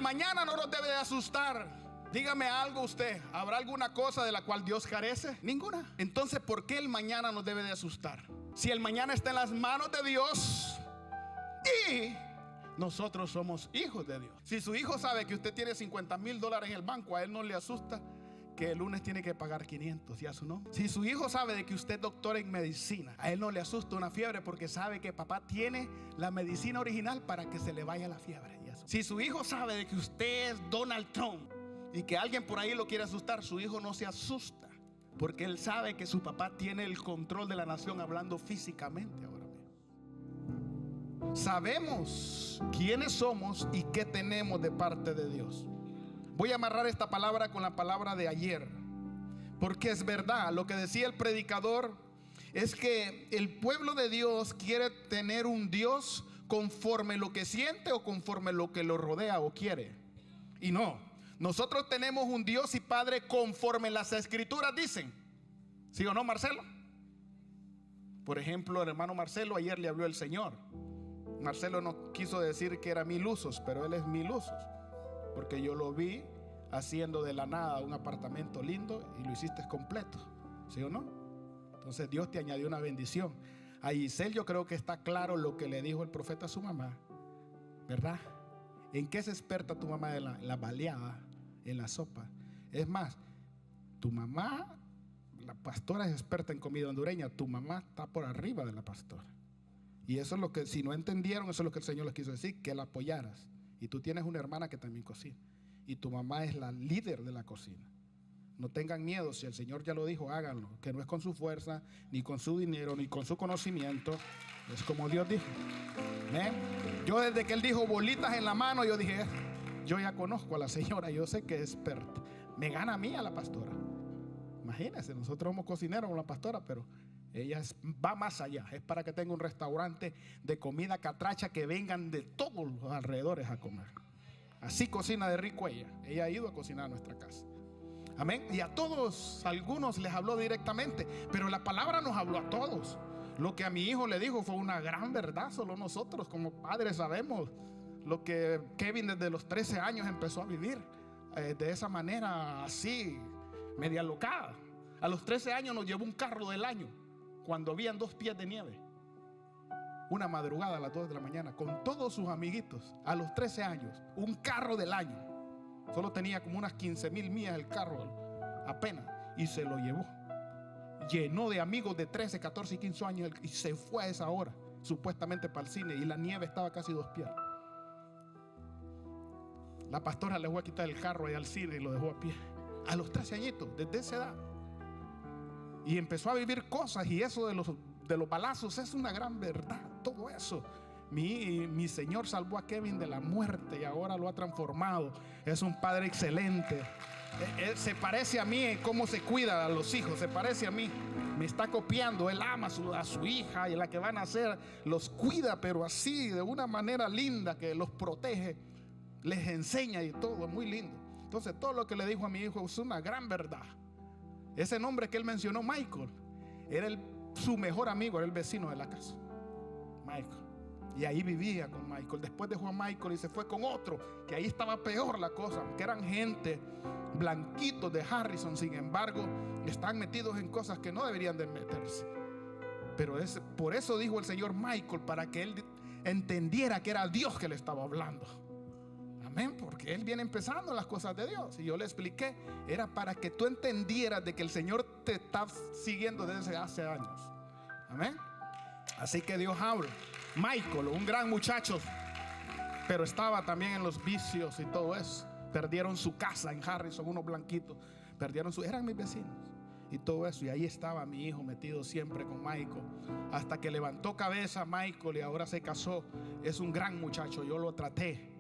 mañana no nos debe de asustar. Dígame algo usted, ¿habrá alguna cosa de la cual Dios carece? Ninguna. Entonces, ¿por qué el mañana nos debe de asustar? Si el mañana está en las manos de Dios y nosotros somos hijos de Dios. Si su hijo sabe que usted tiene $50,000 en el banco, a él no le asusta que el lunes tiene que pagar 500, ¿ya su no? Si su hijo sabe de que usted es doctor en medicina, a él no le asusta una fiebre, porque sabe que papá tiene la medicina original para que se le vaya la fiebre, ¿ya? Si su hijo sabe de que usted es Donald Trump y que alguien por ahí lo quiere asustar, su hijo no se asusta, porque él sabe que su papá tiene el control de la nación, hablando físicamente ahora mismo. Sabemos quiénes somos y qué tenemos de parte de Dios. Voy a amarrar esta palabra con la palabra de ayer, porque es verdad. Lo que decía el predicador es que el pueblo de Dios quiere tener un Dios conforme lo que siente o conforme lo que lo rodea o quiere. Y no, nosotros tenemos un Dios y Padre conforme las Escrituras dicen. ¿Sí o no, Marcelo? Por ejemplo, el hermano Marcelo ayer le habló el Señor. Marcelo no quiso decir que era 1000 usos, pero él es 1000 usos, porque yo lo vi haciendo de la nada un apartamento lindo y lo hiciste completo, ¿sí o no? Entonces Dios te añadió una bendición. A Giselle yo creo que está claro lo que le dijo el profeta a su mamá, ¿verdad? ¿En qué es experta tu mamá? En la baleada, en la sopa. Es más, tu mamá, la pastora, es experta en comida hondureña. Tu mamá está por arriba de la pastora. Y eso es lo que, si no entendieron, eso es lo que el Señor les quiso decir, que la apoyaras. Y tú tienes una hermana que también cocina, y tu mamá es la líder de la cocina. No tengan miedo, si el Señor ya lo dijo, háganlo. Que no es con su fuerza, ni con su dinero, ni con su conocimiento. Es como Dios dijo. ¿Eh? Yo desde que Él dijo bolitas en la mano, yo dije, yo ya conozco a la señora, yo sé que es experta. Me gana a mí a la pastora. Imagínense, nosotros somos cocineros con la pastora, pero ella va más allá. Es para que tenga un restaurante de comida catracha, que vengan de todos los alrededores a comer. Así cocina de rico ella. Ella ha ido a cocinar a nuestra casa. Amén. Y a todos, algunos les habló directamente, pero la palabra nos habló a todos. Lo que a mi hijo le dijo fue una gran verdad. Solo nosotros como padres sabemos lo que Kevin desde los 13 años empezó a vivir, de esa manera así, media locada. A los 13 años nos llevó un carro del año, cuando habían 2 pies de nieve. Una madrugada a las 2 de la mañana, con todos sus amiguitos. A los 13 años, un carro del año. Solo tenía como unas 15,000 millas el carro, apenas. Y se lo llevó. Llenó de amigos de 13, 14 y 15 años. Y se fue a esa hora, supuestamente para el cine. Y la nieve estaba casi 2 pies. La pastora le fue a quitar el carro ahí al cine y lo dejó a pie. A los 13 añitos, desde esa edad. Y empezó a vivir cosas. Y eso de los balazos es una gran verdad. Todo eso. Mi Señor salvó a Kevin de la muerte y ahora lo ha transformado. Es un padre excelente. Él se parece a mí en cómo se cuida a los hijos. Se parece a mí. Me está copiando. Él ama a su hija y la que van a nacer. Los cuida, pero así, de una manera linda, que los protege, les enseña y todo. Muy lindo. Entonces todo lo que le dijo a mi hijo es una gran verdad. Ese nombre que él mencionó, Michael, era su mejor amigo, era el vecino de la casa, Michael. Y ahí vivía con Michael. Después dejó a Michael y se fue con otro, que ahí estaba peor la cosa, aunque eran gente blanquitos de Harrison. Sin embargo, están metidos en cosas que no deberían de meterse. Pero por eso dijo el Señor Michael, para que él entendiera que era Dios que le estaba hablando. Amén, porque él viene empezando las cosas de Dios. Y yo le expliqué, era para que tú entendieras de que el Señor te está siguiendo desde hace años. Amén. Así que Dios habla. Michael, un gran muchacho, pero estaba también en los vicios y todo eso. Perdieron su casa en Harrison, unos blanquitos. Eran mis vecinos y todo eso. Y ahí estaba mi hijo metido siempre con Michael, hasta que levantó cabeza Michael y ahora se casó. Es un gran muchacho. Yo lo traté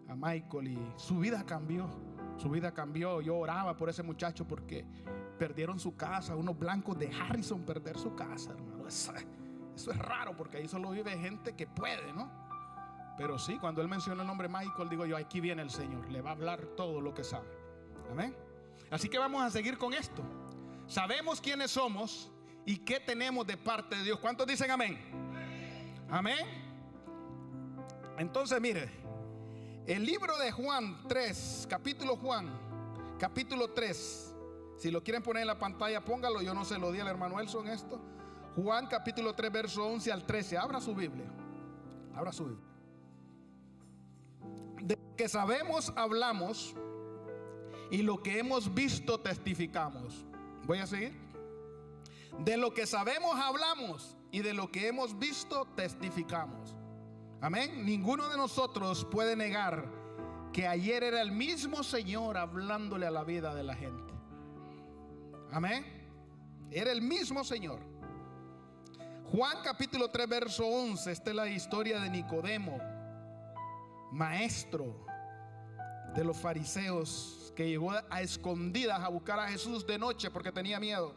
a Michael y su vida cambió. Su vida cambió. Yo oraba por ese muchacho porque perdieron su casa. Unos blancos de Harrison perder su casa, hermano. Eso es raro, porque ahí solo vive gente que puede, ¿no? Pero sí, cuando él mencionó el nombre Michael, digo yo, aquí viene el Señor. Le va a hablar todo lo que sabe. Amén. Así que vamos a seguir con esto. Sabemos quiénes somos y qué tenemos de parte de Dios. ¿Cuántos dicen amén? Amén. Entonces, mire, El libro de Juan 3, capítulo 3. Si lo quieren poner en la pantalla, póngalo. Yo no se lo di al hermano Elson esto. Juan capítulo 3, verso 11 al 13. Abra su Biblia. Abra su Biblia. De lo que sabemos hablamos, y lo que hemos visto testificamos. Voy a seguir. De lo que sabemos hablamos, y de lo que hemos visto testificamos. Amén. Ninguno de nosotros puede negar que ayer era el mismo Señor hablándole a la vida de la gente. Amén. Era el mismo Señor. Juan capítulo 3, verso 11. Esta es la historia de Nicodemo, maestro de los fariseos, que llegó a escondidas a buscar a Jesús de noche porque tenía miedo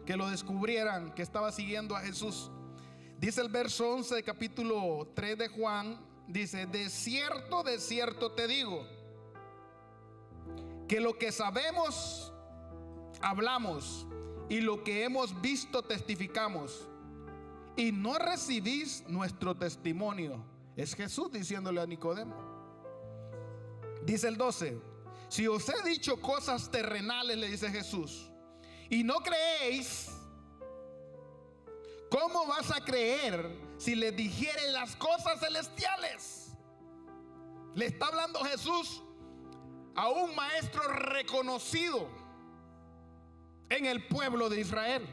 que lo descubrieran que estaba siguiendo a Jesús. Dice el verso 11 de capítulo 3 de Juan, dice: de cierto te digo, que lo que sabemos hablamos, y lo que hemos visto testificamos, y no recibís nuestro testimonio. Es Jesús diciéndole a Nicodemo. Dice el 12: si os he dicho cosas terrenales, le dice Jesús, y no creéis, ¿cómo vas a creer si les dijere las cosas celestiales? Le está hablando Jesús a un maestro reconocido en el pueblo de Israel.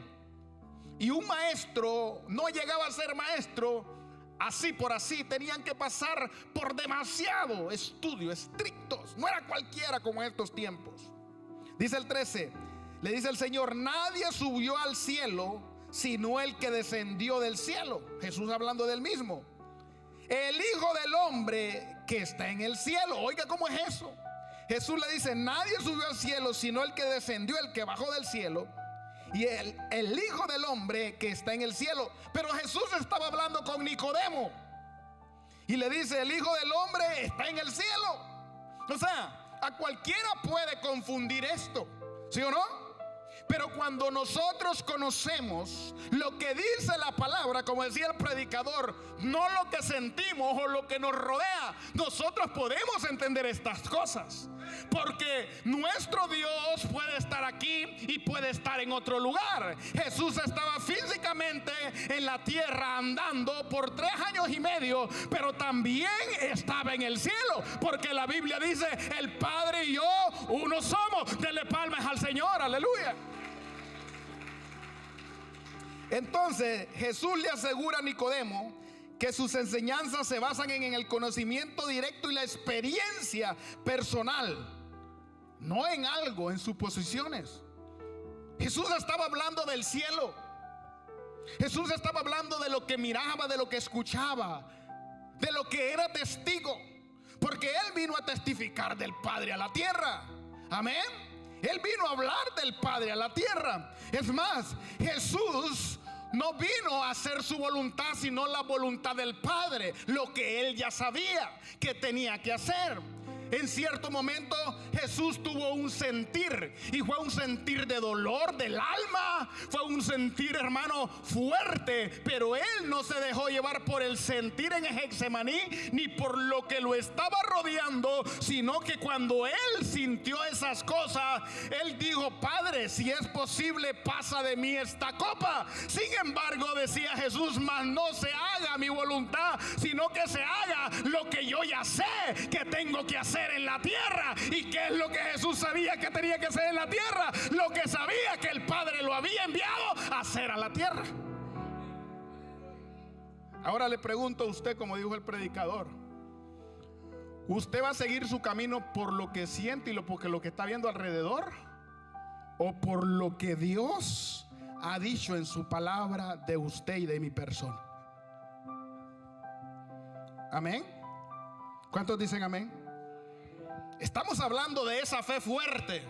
Y un maestro no llegaba a ser maestro así por así. Tenían que pasar por demasiado estudio, estrictos. No era cualquiera como en estos tiempos. Dice el 13: le dice el Señor: nadie subió al cielo sino el que descendió del cielo. Jesús hablando del mismo. El Hijo del Hombre que está en el cielo. Oiga cómo es eso. Jesús le dice: nadie subió al cielo sino el que descendió, el que bajó del cielo, y el Hijo del Hombre que está en el cielo. Pero Jesús estaba hablando con Nicodemo y le dice: el Hijo del Hombre está en el cielo. O sea, a cualquiera puede confundir esto, ¿sí o no? Pero cuando nosotros conocemos lo que dice la palabra, como decía el predicador, no lo que sentimos o lo que nos rodea, nosotros podemos entender estas cosas. Porque nuestro Dios puede estar aquí y puede estar en otro lugar. Jesús estaba físicamente en la tierra andando por 3 años y medio, pero también estaba en el cielo, porque la Biblia dice: el Padre y yo uno somos. Dele palmas al Señor, aleluya. Entonces Jesús le asegura a Nicodemo que sus enseñanzas se basan en el conocimiento directo y la experiencia personal, no en algo, en suposiciones. Jesús estaba hablando del cielo. Jesús estaba hablando de lo que miraba, de lo que escuchaba, de lo que era testigo, porque Él vino a testificar del Padre a la tierra. Amén. Él vino a hablar del Padre a la tierra. Es más, Jesús no vino a hacer su voluntad, sino la voluntad del Padre, lo que Él ya sabía que tenía que hacer. En cierto momento Jesús tuvo un sentir, y fue un sentir de dolor del alma. Fue un sentir, hermano, fuerte. Pero Él no se dejó llevar por el sentir en Getsemaní, ni por lo que lo estaba rodeando, sino que cuando Él sintió esas cosas, Él dijo: Padre, si es posible, pasa de mí esta copa. Sin embargo, decía Jesús: mas no se haga mi voluntad, sino que se haga lo que yo ya sé que tengo que hacer en la tierra. ¿Y qué es lo que Jesús sabía que tenía que hacer en la tierra? Lo que sabía que el Padre lo había enviado a hacer a la tierra. Ahora le pregunto a usted, como dijo el predicador, ¿usted va a seguir su camino por lo que siente y porque lo que está viendo alrededor, o por lo que Dios ha dicho en su palabra de usted y de mi persona? Amén. ¿Cuántos dicen amén? Estamos hablando de esa fe fuerte.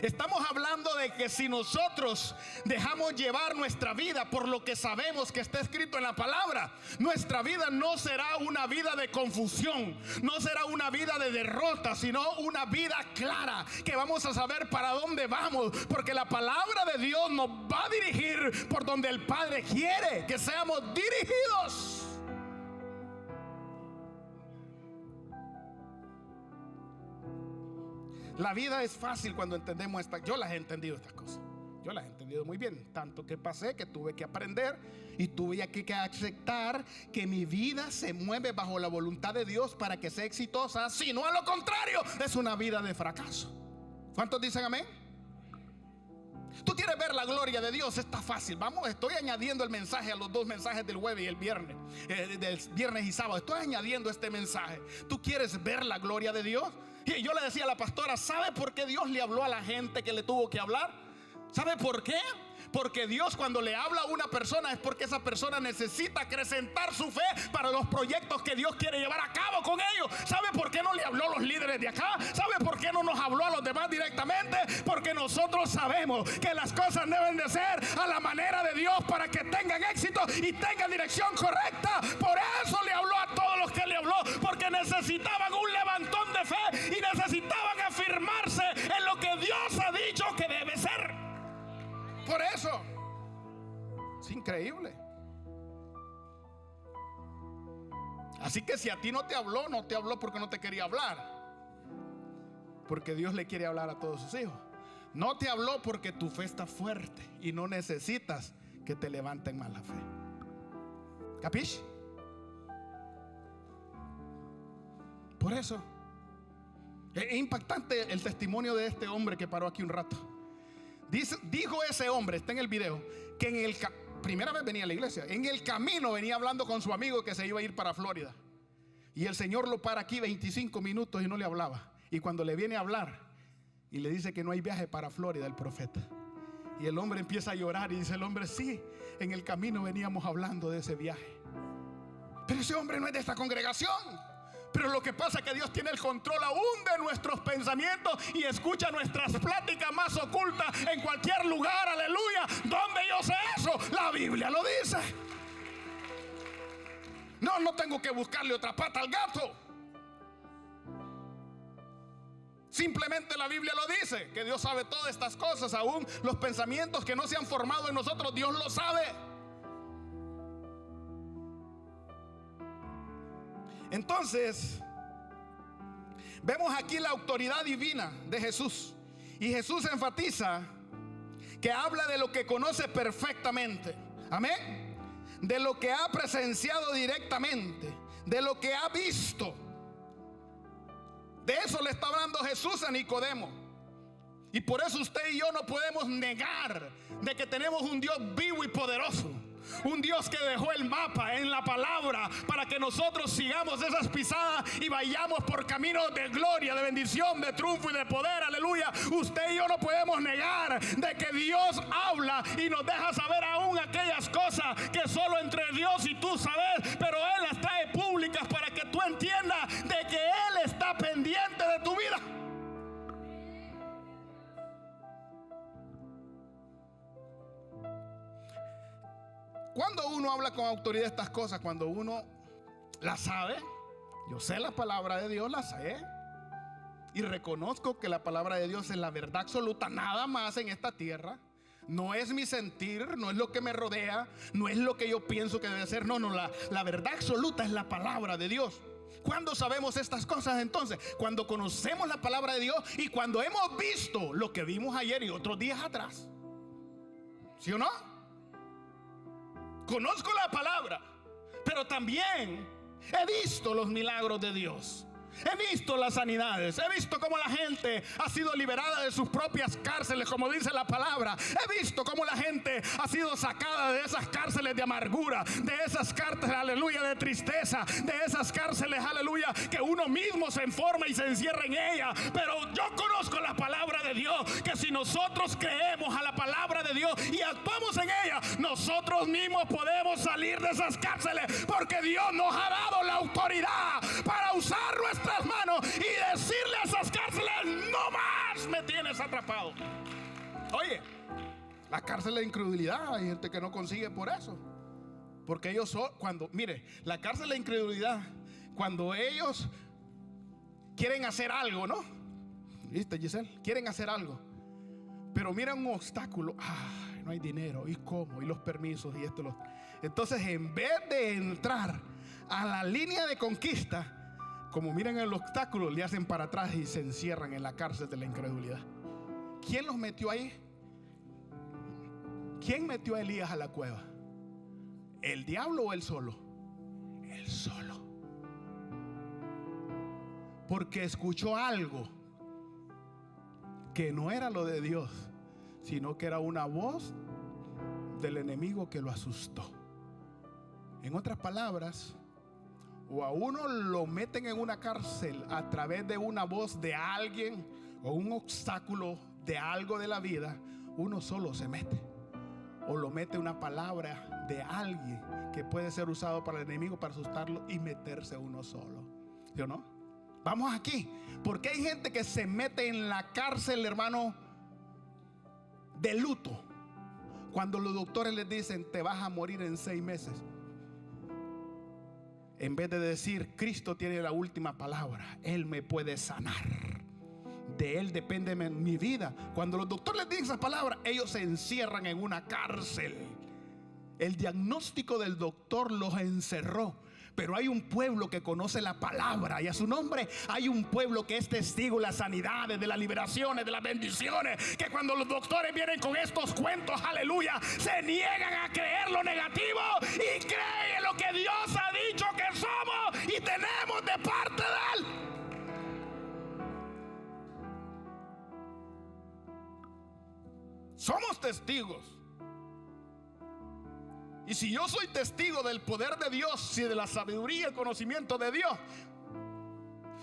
Estamos hablando de que si nosotros dejamos llevar nuestra vida por lo que sabemos que está escrito en la palabra, nuestra vida no será una vida de confusión, no será una vida de derrota, sino una vida clara, que vamos a saber para dónde vamos, porque la palabra de Dios nos va a dirigir por donde el Padre quiere que seamos dirigidos. La vida es fácil cuando entendemos esta. Yo las he entendido estas cosas. Yo las he entendido muy bien. Tanto que pasé que tuve que aprender y tuve que aceptar que mi vida se mueve bajo la voluntad de Dios para que sea exitosa. Si no, a lo contrario, es una vida de fracaso. ¿Cuántos dicen amén? Tú quieres ver la gloria de Dios, está fácil. Vamos, estoy añadiendo el mensaje a los dos mensajes del jueves y el viernes, del viernes y sábado. Estoy añadiendo este mensaje. ¿Tú quieres ver la gloria de Dios? Y yo le decía a la pastora, ¿sabe por qué Dios le habló a la gente que le tuvo que hablar? ¿Sabe por qué? Porque Dios, cuando le habla a una persona, es porque esa persona necesita acrecentar su fe para los proyectos que Dios quiere llevar a cabo con ellos. ¿Sabe por qué no le habló a los líderes de acá? ¿Sabe por qué no nos habló a los demás directamente? Porque nosotros sabemos que las cosas deben de ser a la manera de Dios para que tengan éxito y tengan dirección correcta. Por eso le habló a todos los que le habló, porque necesitaban un levantón de fe y necesitaban afirmarse en lo que Dios ha dicho que debe ser. Por eso es increíble. Así que si a ti no te habló, no te habló porque no te quería hablar, porque Dios le quiere hablar a todos sus hijos. No te habló porque tu fe está fuerte y no necesitas que te levanten más la fe. ¿Capish? Por eso es impactante el testimonio de este hombre que paró aquí un rato. Dijo ese hombre, está en el video, que en el primera vez venía a la iglesia, en el camino venía hablando con su amigo que se iba a ir para Florida. Y el Señor lo para aquí 25 minutos y no le hablaba. Y cuando le viene a hablar y le dice que no hay viaje para Florida, el profeta, y el hombre empieza a llorar y dice el hombre, sí, en el camino veníamos hablando de ese viaje. Pero ese hombre no es de esta congregación. Pero lo que pasa es que Dios tiene el control aún de nuestros pensamientos y escucha nuestras pláticas más ocultas en cualquier lugar, aleluya. ¿Dónde yo sé eso? La Biblia lo dice. No tengo que buscarle otra pata al gato. Simplemente la Biblia lo dice, que Dios sabe todas estas cosas, aún los pensamientos que no se han formado en nosotros, Dios lo sabe. Entonces, vemos aquí la autoridad divina de Jesús. Y Jesús enfatiza que habla de lo que conoce perfectamente. Amén. De lo que ha presenciado directamente, de lo que ha visto. De eso le está hablando Jesús a Nicodemo. Y por eso usted y yo no podemos negar de que tenemos un Dios vivo y poderoso. Un Dios que dejó el mapa en la palabra para que nosotros sigamos esas pisadas y vayamos por caminos de gloria, de bendición, de triunfo y de poder, aleluya. Usted y yo no podemos negar de que Dios habla y nos deja saber aún aquellas cosas que solo entre Dios y tú sabes, pero Él las trae públicas para que tú entiendas de que Él está pendiente de tu vida. Cuando uno habla con autoridad de estas cosas, cuando uno las sabe, yo sé la palabra de Dios, la sé, y reconozco que la palabra de Dios es la verdad absoluta, nada más en esta tierra. No es mi sentir, no es lo que me rodea, no es lo que yo pienso que debe ser. No, la verdad absoluta es la palabra de Dios. ¿Cuándo sabemos estas cosas entonces? Cuando conocemos la palabra de Dios y cuando hemos visto lo que vimos ayer y otros días atrás. ¿Sí o no? Conozco la palabra, pero también he visto los milagros de Dios. He visto las sanidades, he visto cómo la gente ha sido liberada de sus propias cárceles, como dice la palabra. He visto cómo la gente ha sido sacada de esas cárceles de amargura, de esas cárceles, aleluya, de tristeza, de esas cárceles, aleluya, que uno mismo se enforma y se encierra en ella. Pero yo conozco la palabra de Dios, que si nosotros creemos a la palabra de Dios y actuamos en ella, nosotros mismos podemos salir de esas cárceles, porque Dios nos ha dado la autoridad para usar nuestras manos y decirle a esas cárceles: no más me tienes atrapado. Oye, la cárcel de incredulidad, hay gente que no consigue por eso, porque ellos son, mire, la cárcel de incredulidad, cuando ellos quieren hacer algo, ¿no? ¿Viste, Giselle? Quieren hacer algo, pero miran un obstáculo. Ay, no hay dinero, ¿y cómo? Y los permisos y entonces en vez de entrar a la línea de conquista, como miran el obstáculo, le hacen para atrás y se encierran en la cárcel de la incredulidad. ¿Quién los metió ahí? ¿Quién metió a Elías a la cueva? ¿El diablo o él solo? Él solo. Porque escuchó algo que no era lo de Dios, sino que era una voz del enemigo que lo asustó. En otras palabras, o a uno lo meten en una cárcel a través de una voz de alguien o un obstáculo de algo de la vida, uno solo se mete. O lo mete una palabra de alguien que puede ser usado para el enemigo para asustarlo y meterse uno solo. ¿Sí o no? Vamos aquí, porque hay gente que se mete en la cárcel, hermano, de luto, cuando los doctores les dicen te vas a morir en 6 meses. En vez de decir Cristo tiene la última palabra, Él me puede sanar, de Él depende mi vida. Cuando los doctores les dicen esas palabras, ellos se encierran en una cárcel. El diagnóstico del doctor los encerró. Pero hay un pueblo que conoce la palabra, y a su nombre hay un pueblo que es testigo de las sanidades, de las liberaciones, de las bendiciones. Que cuando los doctores vienen con estos cuentos, aleluya, se niegan a creer lo negativo y creen lo que Dios ha dicho que somos y tenemos de parte de Él. Somos testigos. Y si yo soy testigo del poder de Dios y de la sabiduría y el conocimiento de Dios,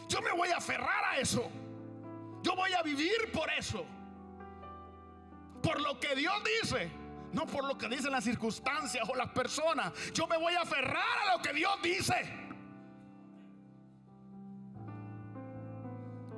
yo me voy a aferrar a eso. Yo voy a vivir por eso, por lo que Dios dice, no por lo que dicen las circunstancias o las personas. Yo me voy a aferrar a lo que Dios dice.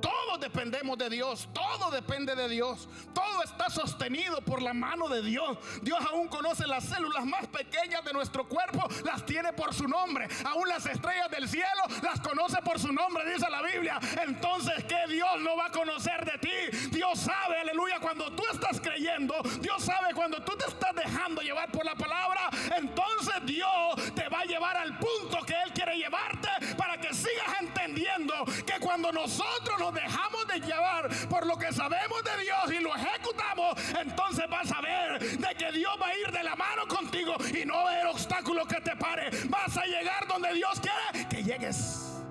Todos dependemos de Dios, todo depende de Dios, todo está sostenido por la mano de Dios. Dios aún conoce las células más pequeñas de nuestro cuerpo, las tiene por su nombre. Aún las estrellas del cielo las conoce por su nombre, dice la Biblia. Entonces, ¿qué Dios no va a conocer de ti? Dios sabe, aleluya, cuando tú estás creyendo. Dios sabe cuando tú te estás dejando llevar por la palabra. Entonces Dios te va a llevar al punto que Él quiere llevarte, para que sigas entendiendo que cuando nosotros nos dejamos de llevar por lo que sabemos de Dios y lo ejecutamos, entonces vas a ver de que Dios va a ir de la mano contigo y no va a haber obstáculo que te pare. Vas a llegar donde Dios quiere que llegues.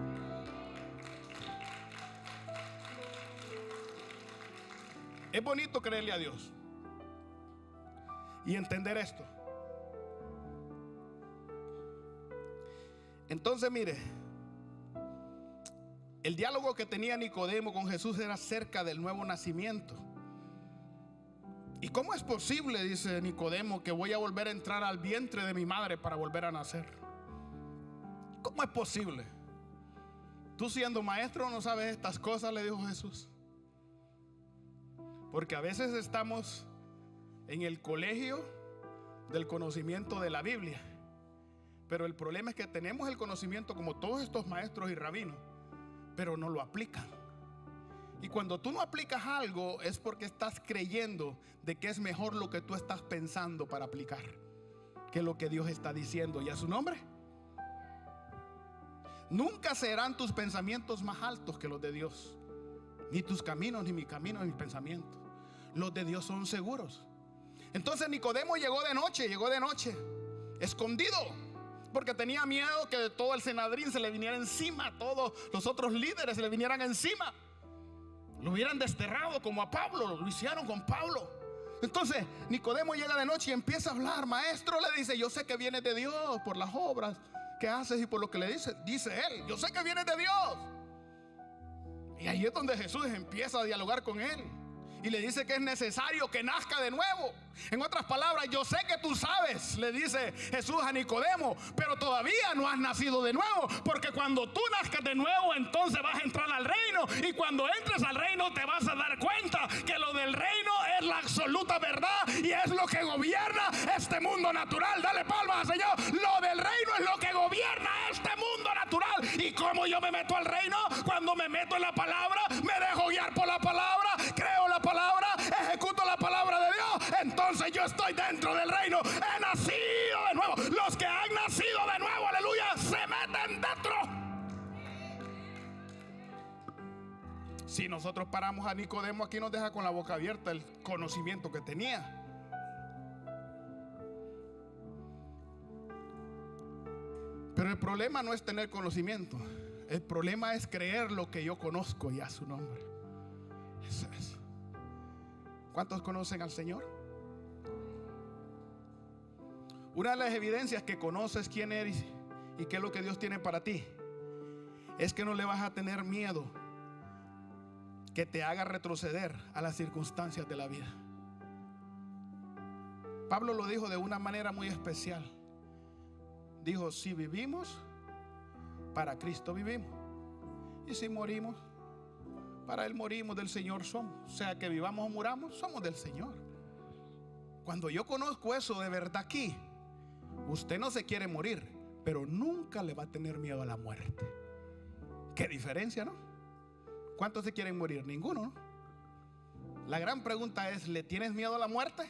Es bonito creerle a Dios y entender esto. Entonces, mire, el diálogo que tenía Nicodemo con Jesús era acerca del nuevo nacimiento. ¿Y cómo es posible, dice Nicodemo, que voy a volver a entrar al vientre de mi madre para volver a nacer? ¿Cómo es posible? Tú siendo maestro no sabes estas cosas, le dijo Jesús. Porque a veces estamos en el colegio del conocimiento de la Biblia, pero el problema es que tenemos el conocimiento como todos estos maestros y rabinos, pero no lo aplican. Y cuando tú no aplicas algo es porque estás creyendo de que es mejor lo que tú estás pensando para aplicar que lo que Dios está diciendo. ¿Y a su nombre? Nunca serán tus pensamientos más altos que los de Dios, ni tus caminos, ni mi camino, ni mis pensamientos. Los de Dios son seguros. Entonces Nicodemo llegó de noche, escondido, porque tenía miedo que de todo el Sanedrín se le viniera encima, todos los otros líderes se le vinieran encima, lo hubieran desterrado como a Pablo, lo hicieron con Pablo. Entonces Nicodemo llega de noche y empieza a hablar. Maestro, le dice, yo sé que vienes de Dios por las obras que haces y por lo que le dice él, yo sé que vienes de Dios. Y ahí es donde Jesús empieza a dialogar con él y le dice que es necesario que nazca de nuevo. En otras palabras, yo sé que tú sabes, le dice Jesús a Nicodemo, pero todavía no has nacido de nuevo, porque cuando tú nazcas de nuevo, entonces vas a entrar al reino, y cuando entres al reino te vas a dar cuenta que lo del reino es la absoluta verdad y es lo que gobierna este mundo natural. Dale palmas, Señor. Lo del reino es lo que gobierna este mundo natural. ¿Y cómo yo me meto al reino? Cuando me meto en la palabra, me dejo guiar por la palabra, creo la palabra, ejecuto la palabra de Dios. Entonces yo estoy dentro del reino. He nacido de nuevo. Los que han nacido de nuevo, aleluya, se meten dentro. Si nosotros paramos a Nicodemo aquí, nos deja con la boca abierta el conocimiento que tenía. Pero el problema no es tener conocimiento. El problema es creer lo que yo conozco ya su nombre. Eso es. ¿Cuántos conocen al Señor? Una de las evidencias que conoces quién eres y qué es lo que Dios tiene para ti es que no le vas a tener miedo que te haga retroceder a las circunstancias de la vida. Pablo lo dijo de una manera muy especial. Dijo: si vivimos, para Cristo vivimos, y si morimos, para Él morimos, del Señor somos. O sea, que vivamos o muramos, somos del Señor. Cuando yo conozco eso de verdad aquí, usted no se quiere morir, pero nunca le va a tener miedo a la muerte. Qué diferencia, ¿no? ¿Cuántos se quieren morir? Ninguno, ¿no? La gran pregunta es: ¿le tienes miedo a la muerte?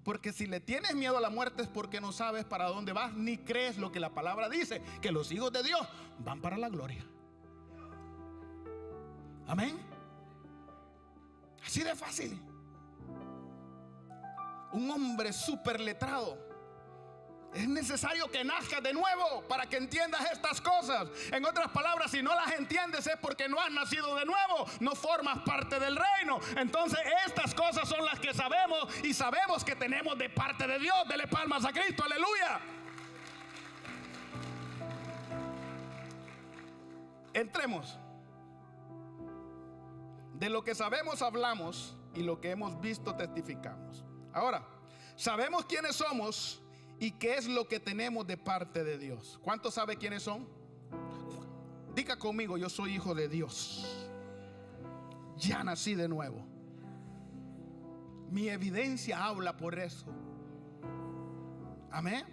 Porque si le tienes miedo a la muerte es porque no sabes para dónde vas, ni crees lo que la palabra dice, que los hijos de Dios van para la gloria. Amén. Así de fácil. Un hombre súper letrado. Es necesario que nazcas de nuevo para que entiendas estas cosas. En otras palabras, si no las entiendes es porque no has nacido de nuevo, no formas parte del reino. Entonces estas cosas son las que sabemos, y sabemos que tenemos de parte de Dios. Dele palmas a Cristo, aleluya. Entremos. De lo que sabemos hablamos, y lo que hemos visto testificamos. Ahora, sabemos quiénes somos y qué es lo que tenemos de parte de Dios. ¿Cuántos sabe quiénes son? Diga conmigo: yo soy hijo de Dios. Ya nací de nuevo. Mi evidencia habla por eso. Amén.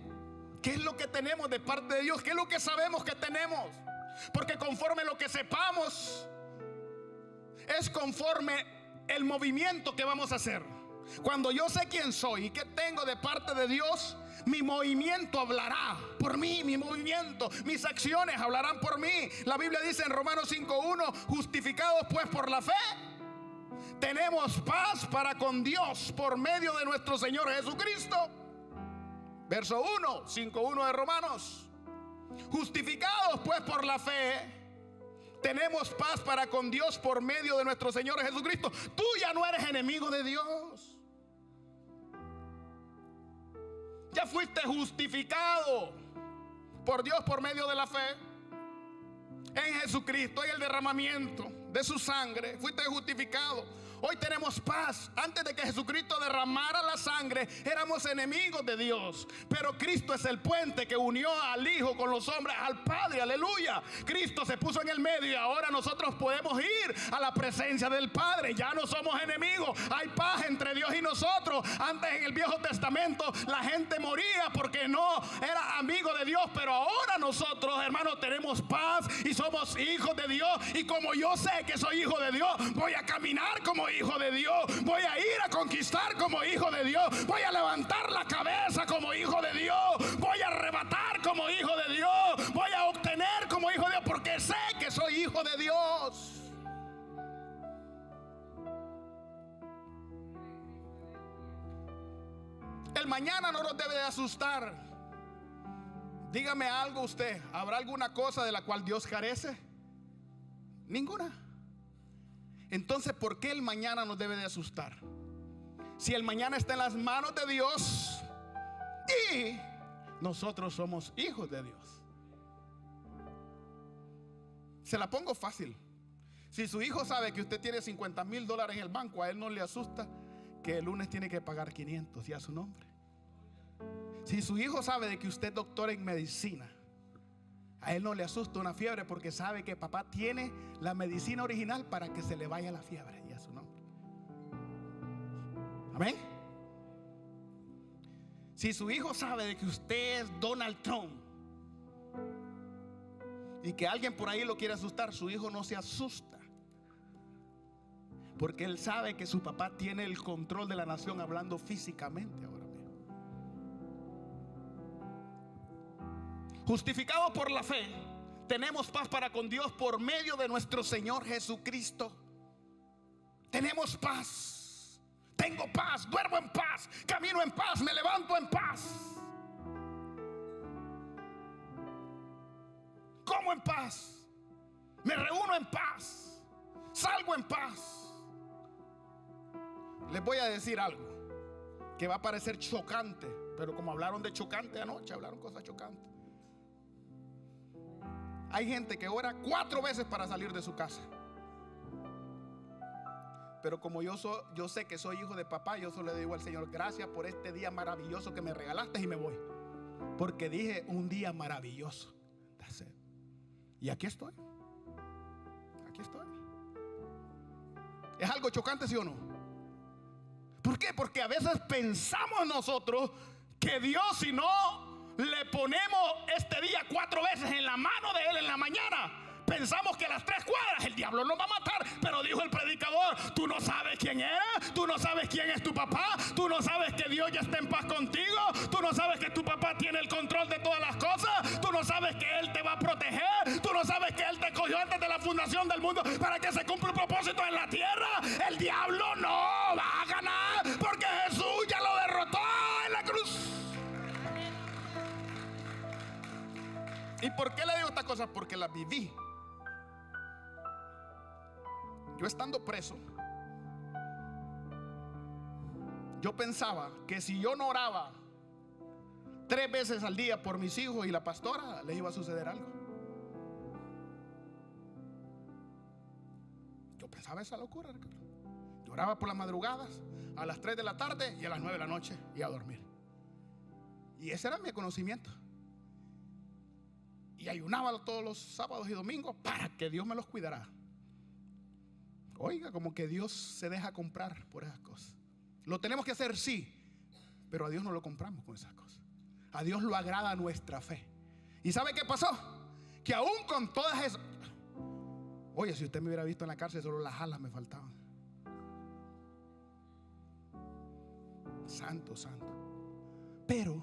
¿Qué es lo que tenemos de parte de Dios? ¿Qué es lo que sabemos que tenemos? Porque conforme lo que sepamos es conforme el movimiento que vamos a hacer. Cuando yo sé quién soy y qué tengo de parte de Dios, mi movimiento hablará por mí. Mi movimiento, mis acciones hablarán por mí. La Biblia dice en Romanos 5:1: justificados pues por la fe, tenemos paz para con Dios por medio de nuestro Señor Jesucristo. Verso 1, 5:1 de Romanos. Justificados pues por la fe, tenemos paz para con Dios por medio de nuestro Señor Jesucristo. Tú ya no eres enemigo de Dios. Ya fuiste justificado por Dios por medio de la fe en Jesucristo, en el derramamiento de su sangre. Fuiste justificado. Hoy tenemos paz. Antes de que Jesucristo derramara la sangre, éramos enemigos de Dios, pero Cristo es el puente que unió al Hijo con los hombres al Padre, aleluya. Cristo se puso en el medio y ahora nosotros podemos ir a la presencia del Padre. Ya no somos enemigos, hay paz entre Dios y nosotros. Antes, en el Viejo Testamento, la gente moría porque no era amigo de Dios, pero ahora nosotros, hermanos, tenemos paz y somos hijos de Dios. Y como yo sé que soy hijo de Dios, voy a caminar como hijo de Dios, voy a ir a conquistar como hijo de Dios, voy a levantar la cabeza como hijo de Dios, voy a arrebatar como hijo de Dios, voy a obtener como hijo de Dios, porque sé que soy hijo de Dios. El mañana no nos debe de asustar. Dígame algo usted: ¿habrá alguna cosa de la cual Dios carece? Ninguna. Entonces, ¿por qué el mañana nos debe de asustar? Si el mañana está en las manos de Dios y nosotros somos hijos de Dios. Se la pongo fácil. Si su hijo sabe que usted tiene $50,000 en el banco, a él no le asusta que el lunes tiene que pagar 500 y a su nombre. Si su hijo sabe de que usted es doctor en medicina, a él no le asusta una fiebre, porque sabe que papá tiene la medicina original para que se le vaya la fiebre, y a su nombre. Amén. Si su hijo sabe de que usted es Donald Trump y que alguien por ahí lo quiere asustar, su hijo no se asusta, porque él sabe que su papá tiene el control de la nación, hablando físicamente ahora mismo. Justificados por la fe, tenemos paz para con Dios por medio de nuestro Señor Jesucristo. tenemos paz. Tengo paz, duermo en paz, camino en paz, me levanto en paz. Como en paz, me reúno en paz, salgo en paz. Les voy a decir algo que va a parecer chocante, pero como hablaron de chocante anoche, hablaron cosas chocantes. Hay gente que ora 4 veces para salir de su casa. Pero como yo sé que soy hijo de papá, yo solo le digo al Señor: gracias por este día maravilloso que me regalaste, y me voy. Porque dije un día maravilloso. Y aquí estoy. Aquí estoy. ¿Es algo chocante, sí o no? ¿Por qué? Porque a veces pensamos nosotros que Dios, si no le ponemos este día 4 veces en la mano de Él en la mañana, pensamos que a las 3 cuadras el diablo nos va a matar. Pero dijo el predicador: tú no sabes quién era, tú no sabes quién es tu papá, tú no sabes que Dios ya está en paz contigo, tú no sabes que tu papá tiene el control de todas las cosas, tú no sabes que Él te va a proteger, tú no sabes que Él te cogió antes de la fundación del mundo para que se cumpla un propósito en la tierra. El diablo no va a ganar, porque Jesús ya lo derrotó en la cruz. ¿Y por qué le digo estas cosas? Porque las viví. Yo estando preso, yo pensaba que si yo no oraba 3 veces al día por mis hijos y la pastora, les iba a suceder algo. Yo pensaba esa locura, Ricardo. Yo oraba por las madrugadas, a las 3 de la tarde y a las 9 de la noche, y a dormir. Y ese era mi conocimiento. Y ayunaba todos los sábados y domingos para que Dios me los cuidara. Oiga, como que Dios se deja comprar por esas cosas. Lo tenemos que hacer, sí, pero a Dios no lo compramos con esas cosas. A Dios lo agrada nuestra fe. ¿Y sabe qué pasó? Que aún con todas esas... Oye, si usted me hubiera visto en la cárcel, solo las alas me faltaban. Santo, santo. Pero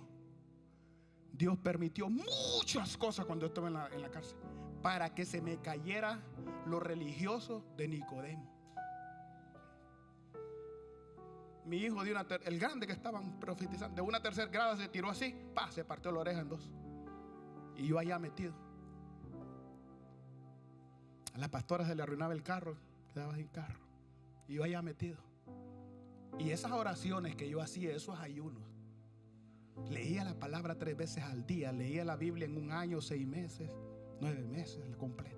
Dios permitió muchas cosas cuando estuve en la cárcel, para que se me cayera lo religioso de Nicodemo. Mi hijo el grande que estaban profetizando, de una 3er grada, se tiró así, se partió la oreja en 2. Y yo allá metido. A la pastora se le arruinaba el carro, quedaba sin carro. Y yo allá metido. Y esas oraciones que yo hacía, esos ayunos, leía la palabra 3 veces al día, leía la Biblia en un año, 6 meses, 9 meses, la completa.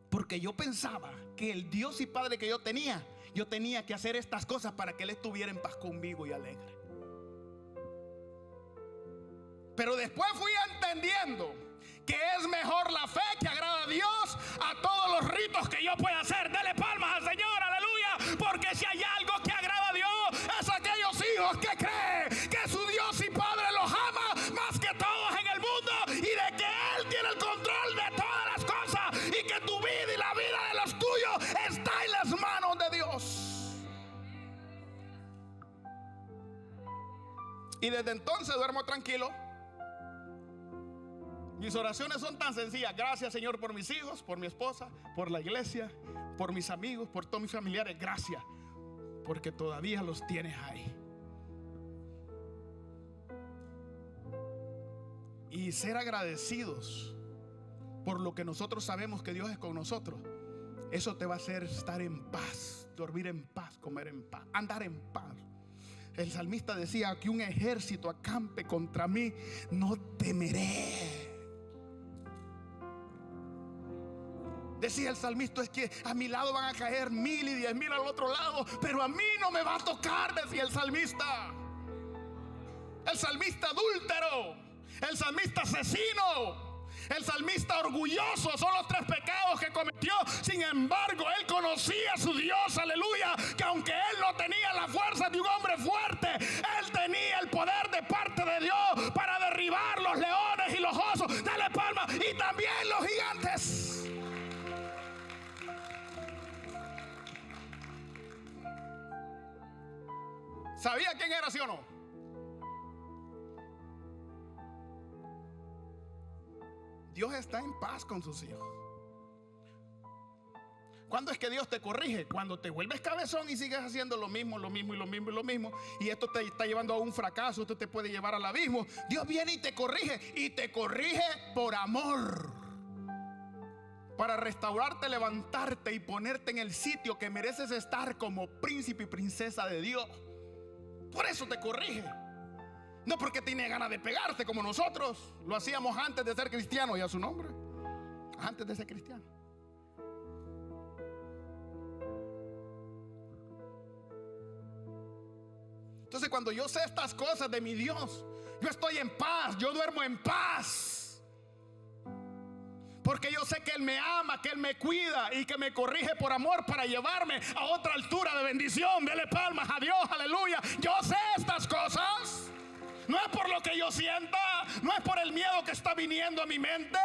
Porque yo pensaba que el Dios y Padre que yo tenía que hacer estas cosas para que Él estuviera en paz conmigo y alegre. Pero después fui entendiendo que es mejor la fe que agrada a Dios a todos los ritos que yo pueda hacer. Dele palmas al Señor, aleluya. Porque si hay algo que agrada a Dios, es aquellos hijos que creen que su Dios y Padre los ama más que todos en el mundo, y de que Él tiene el control de todas las cosas, y que tu vida y la vida de los tuyos está en las manos de Dios. Y desde entonces duermo tranquilo. Mis oraciones son tan sencillas: gracias, Señor, por mis hijos, por mi esposa, por la iglesia, por mis amigos, por todos mis familiares. Gracias, porque todavía los tienes ahí. Y ser agradecidos por lo que nosotros sabemos que Dios es con nosotros, eso te va a hacer estar en paz, dormir en paz, comer en paz, andar en paz. El salmista decía: que un ejército acampe contra mí, no temeré. Decía el salmista: es que a mi lado van a caer 1000 y 10,000 al otro lado, pero a mí no me va a tocar, decía el salmista. El salmista adúltero, el salmista asesino, el salmista orgulloso, son los 3 pecados que cometió. Sin embargo, él conocía a su Dios, aleluya, que aunque él no tenía la fuerza de un hombre fuerte, él tenía el poder de parte de Dios para derribar los leones y los osos. Dale palma. Y también los gigantes. ¿Sabía quién era, sí o no? Dios está en paz con sus hijos. ¿Cuándo es que Dios te corrige? Cuando te vuelves cabezón y sigues haciendo lo mismo, lo mismo y lo mismo y lo mismo, y esto te está llevando a un fracaso, esto te puede llevar al abismo. Dios viene y te corrige por amor, para restaurarte, levantarte y ponerte en el sitio que mereces estar como príncipe y princesa de Dios. Por eso te corrige. No porque tiene ganas de pegarte como nosotros lo hacíamos antes de ser cristiano, y a su nombre, antes de ser cristiano. Entonces, cuando yo sé estas cosas de mi Dios, yo estoy en paz, yo duermo en paz, porque yo sé que Él me ama, que Él me cuida y que me corrige por amor para llevarme a otra altura de bendición. Dele palmas a Dios, aleluya. Yo sé estas cosas. No es por lo que yo sienta, no es por el miedo que está viniendo a mi mente,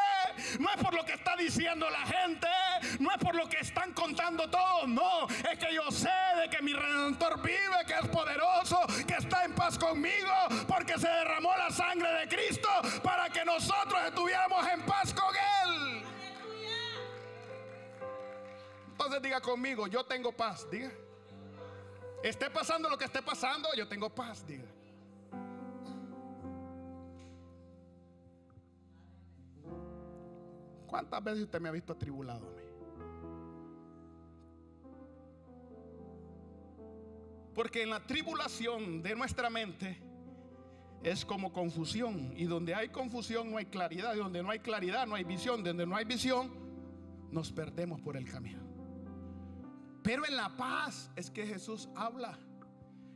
no es por lo que está diciendo la gente, no es por lo que están contando todos. No, es que yo sé de que mi Redentor vive, que es poderoso, que está en paz conmigo, porque se derramó la sangre de Cristo para que nosotros estuviéramos en paz con Él. Entonces diga conmigo: yo tengo paz. Diga, esté pasando lo que esté pasando, yo tengo paz. Diga. ¿Cuántas veces usted me ha visto atribulado a mí? Porque en la tribulación de nuestra mente es como confusión, y donde hay confusión no hay claridad, y donde no hay claridad no hay visión, donde no hay visión nos perdemos por el camino. Pero en la paz es que Jesús habla.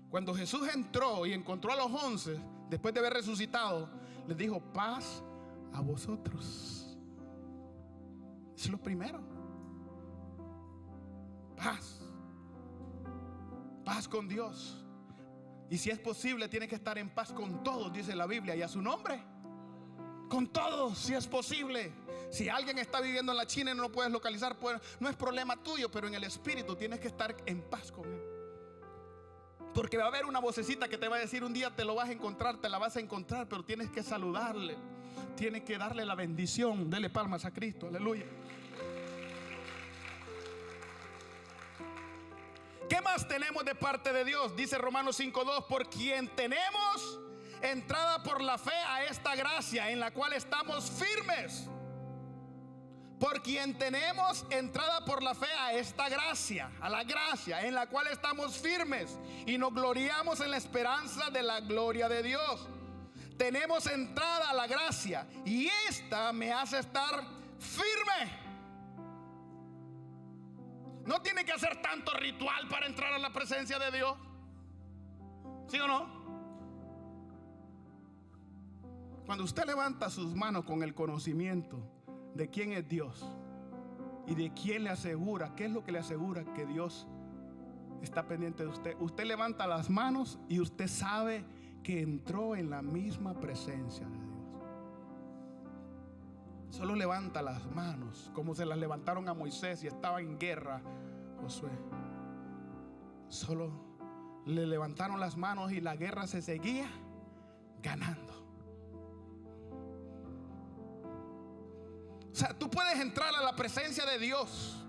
Cuando Jesús entró y encontró a los 11 después de haber resucitado, les dijo: paz a vosotros. Es lo primero. Paz. Paz con Dios. Y si es posible, tiene que estar en paz con todos, dice la Biblia, y a su nombre. Con todos, si es posible. Si alguien está viviendo en la China y no lo puedes localizar, pues no es problema tuyo, pero en el espíritu tienes que estar en paz con Él. Porque va a haber una vocecita que te va a decir: un día te lo vas a encontrar, te la vas a encontrar, pero tienes que saludarle, tienes que darle la bendición. Dele palmas a Cristo, aleluya. ¿Qué más tenemos de parte de Dios? Dice Romanos 5:2: por quien tenemos entrada por la fe a esta gracia en la cual estamos firmes. Por quien tenemos entrada por la fe a esta gracia, a la gracia en la cual estamos firmes y nos gloriamos en la esperanza de la gloria de Dios. Tenemos entrada a la gracia y esta me hace estar firme. No tiene que hacer tanto ritual para entrar a la presencia de Dios. ¿Sí o no? Cuando usted levanta sus manos con el conocimiento de quién es Dios y de quién le asegura, ¿qué es lo que le asegura? Que Dios está pendiente de usted. Usted levanta las manos y usted sabe que entró en la misma presencia de Dios. Solo levanta las manos como se las levantaron a Moisés y estaba en guerra Josué. Solo le levantaron las manos y la guerra se seguía ganando. O sea, tú puedes entrar a la presencia de Dios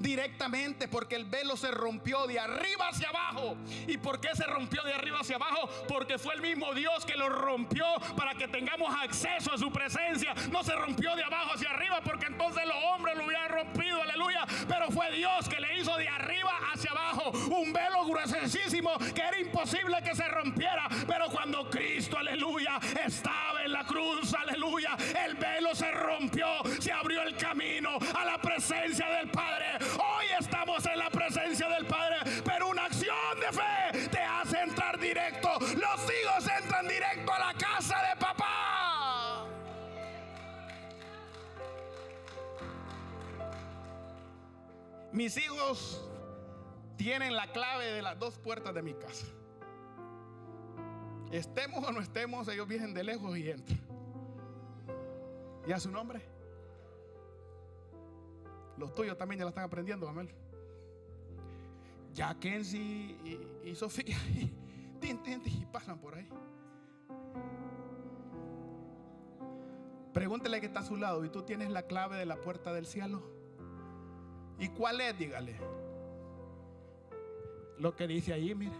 directamente porque el velo se rompió de arriba hacia abajo. ¿Y por qué se rompió de arriba hacia abajo? Porque fue el mismo Dios que lo rompió para que tengamos acceso a su presencia. No se rompió de abajo hacia arriba, porque entonces los hombres lo hubieran rompido, aleluya. Pero fue Dios que le hizo de arriba hacia abajo un velo gruesísimo que era imposible que se rompiera. Pero cuando Cristo, aleluya, estaba en la cruz, aleluya, el velo se rompió, se abrió el camino a la presencia del Padre. Hoy estamos en la presencia del Padre, pero una acción de fe te hace entrar directo. Los hijos entran directo a la casa de papá. Mis hijos tienen la clave de las dos puertas de mi casa. Estemos o no estemos, ellos vienen de lejos y entran. ¿Y a su nombre? Los tuyos también ya la están aprendiendo, Amel. Ya Kenzie y Sofía y pasan por ahí. Pregúntele que está a su lado: ¿y tú tienes la clave de la puerta del cielo? ¿Y cuál es? Dígale. Lo que dice ahí, mire.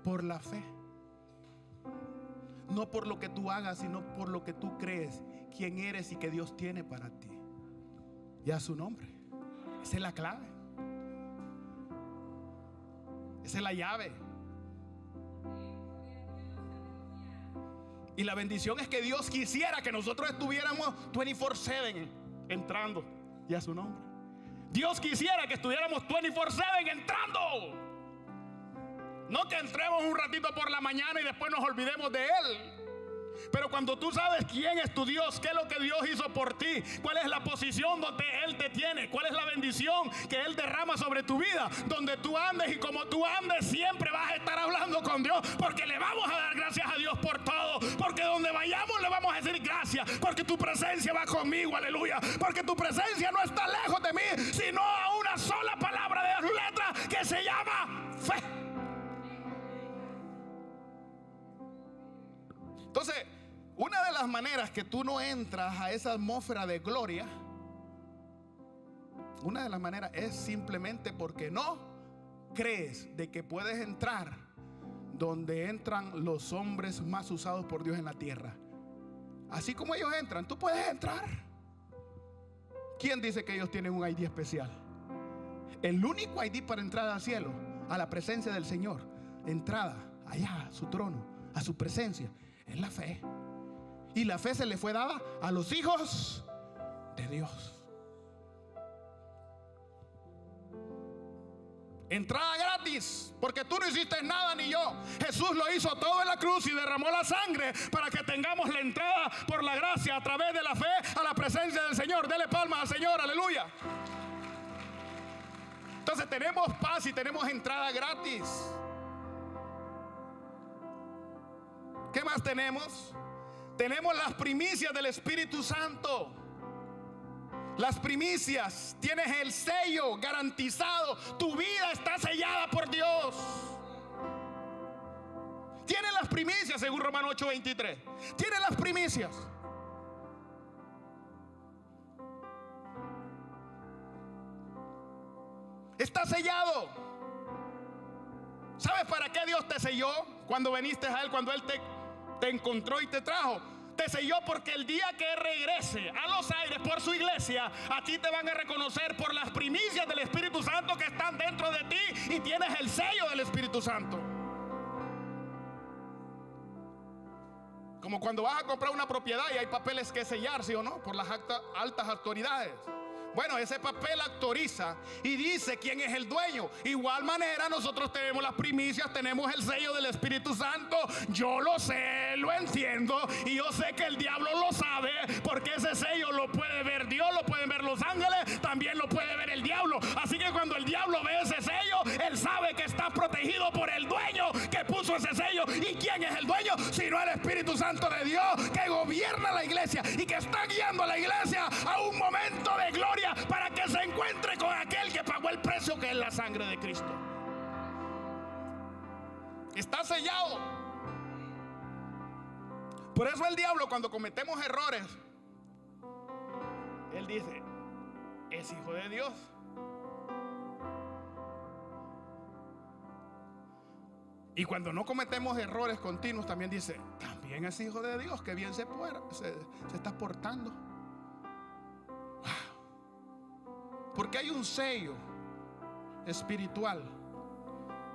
Por la fe. No por lo que tú hagas, sino por lo que tú crees, quién eres y que Dios tiene para ti. Y a su nombre. Esa es la clave. Esa es la llave. Y la bendición es que Dios quisiera que nosotros estuviéramos 24/7 entrando. Y a su nombre. Dios quisiera que estuviéramos 24/7 entrando. No que entremos un ratito por la mañana y después nos olvidemos de Él. Pero cuando tú sabes quién es tu Dios, qué es lo que Dios hizo por ti, cuál es la posición donde Él te tiene, cuál es la bendición que Él derrama sobre tu vida, donde tú andes y como tú andes, siempre vas a estar hablando con Dios, porque le vamos a dar gracias a Dios por todo, porque donde vayamos le vamos a decir gracias, porque tu presencia va conmigo, aleluya, porque tu presencia no está lejos de mí, sino a una sola palabra de las letras que se llama fe. Entonces, una de las maneras que tú no entras a esa atmósfera de gloria, una de las maneras es simplemente porque no crees de que puedes entrar donde entran los hombres más usados por Dios en la tierra. Así como ellos entran, tú puedes entrar. ¿Quién dice que ellos tienen un ID especial? El único ID para entrar al cielo, a la presencia del Señor, entrada allá a su trono, a su presencia, es la fe. Y la fe se le fue dada a los hijos de Dios. Entrada gratis, porque tú no hiciste nada ni yo. Jesús lo hizo todo en la cruz y derramó la sangre para que tengamos la entrada por la gracia a través de la fe a la presencia del Señor. Dele palmas al Señor, aleluya. Entonces tenemos paz y tenemos entrada gratis. ¿Qué más tenemos? Tenemos las primicias del Espíritu Santo. Las primicias, tienes el sello garantizado. Tu vida está sellada por Dios. Tienes las primicias, según Romanos 8:23. Tienes las primicias. Está sellado. ¿Sabes para qué Dios te selló cuando viniste a Él, cuando Él te encontró y te trajo? Te selló porque el día que regrese a los aires por su iglesia, a ti te van a reconocer por las primicias del Espíritu Santo que están dentro de ti, y tienes el sello del Espíritu Santo. Como cuando vas a comprar una propiedad y hay papeles que sellar, ¿sí o no? Por las altas autoridades. Bueno, ese papel autoriza y dice quién es el dueño. Igual manera nosotros tenemos las primicias, tenemos el sello del Espíritu Santo. Yo lo sé, lo entiendo, y yo sé que el diablo lo sabe, porque ese sello lo puede ver Dios, lo pueden ver los ángeles, también lo puede ver el diablo. Así que cuando el diablo ve ese sello, él sabe que está protegido por el dueño que puso ese sello. ¿Y quién es el dueño? Sino el Espíritu Santo de Dios, que gobierna la iglesia y que está guiando a la iglesia a un momento de gloria, para que se encuentre con aquel que pagó el precio, que es la sangre de Cristo. Está sellado. Por eso el diablo, cuando cometemos errores, él dice: es hijo de Dios. Y cuando no cometemos errores continuos, también dice: también es hijo de Dios, que bien se está portando. Porque hay un sello espiritual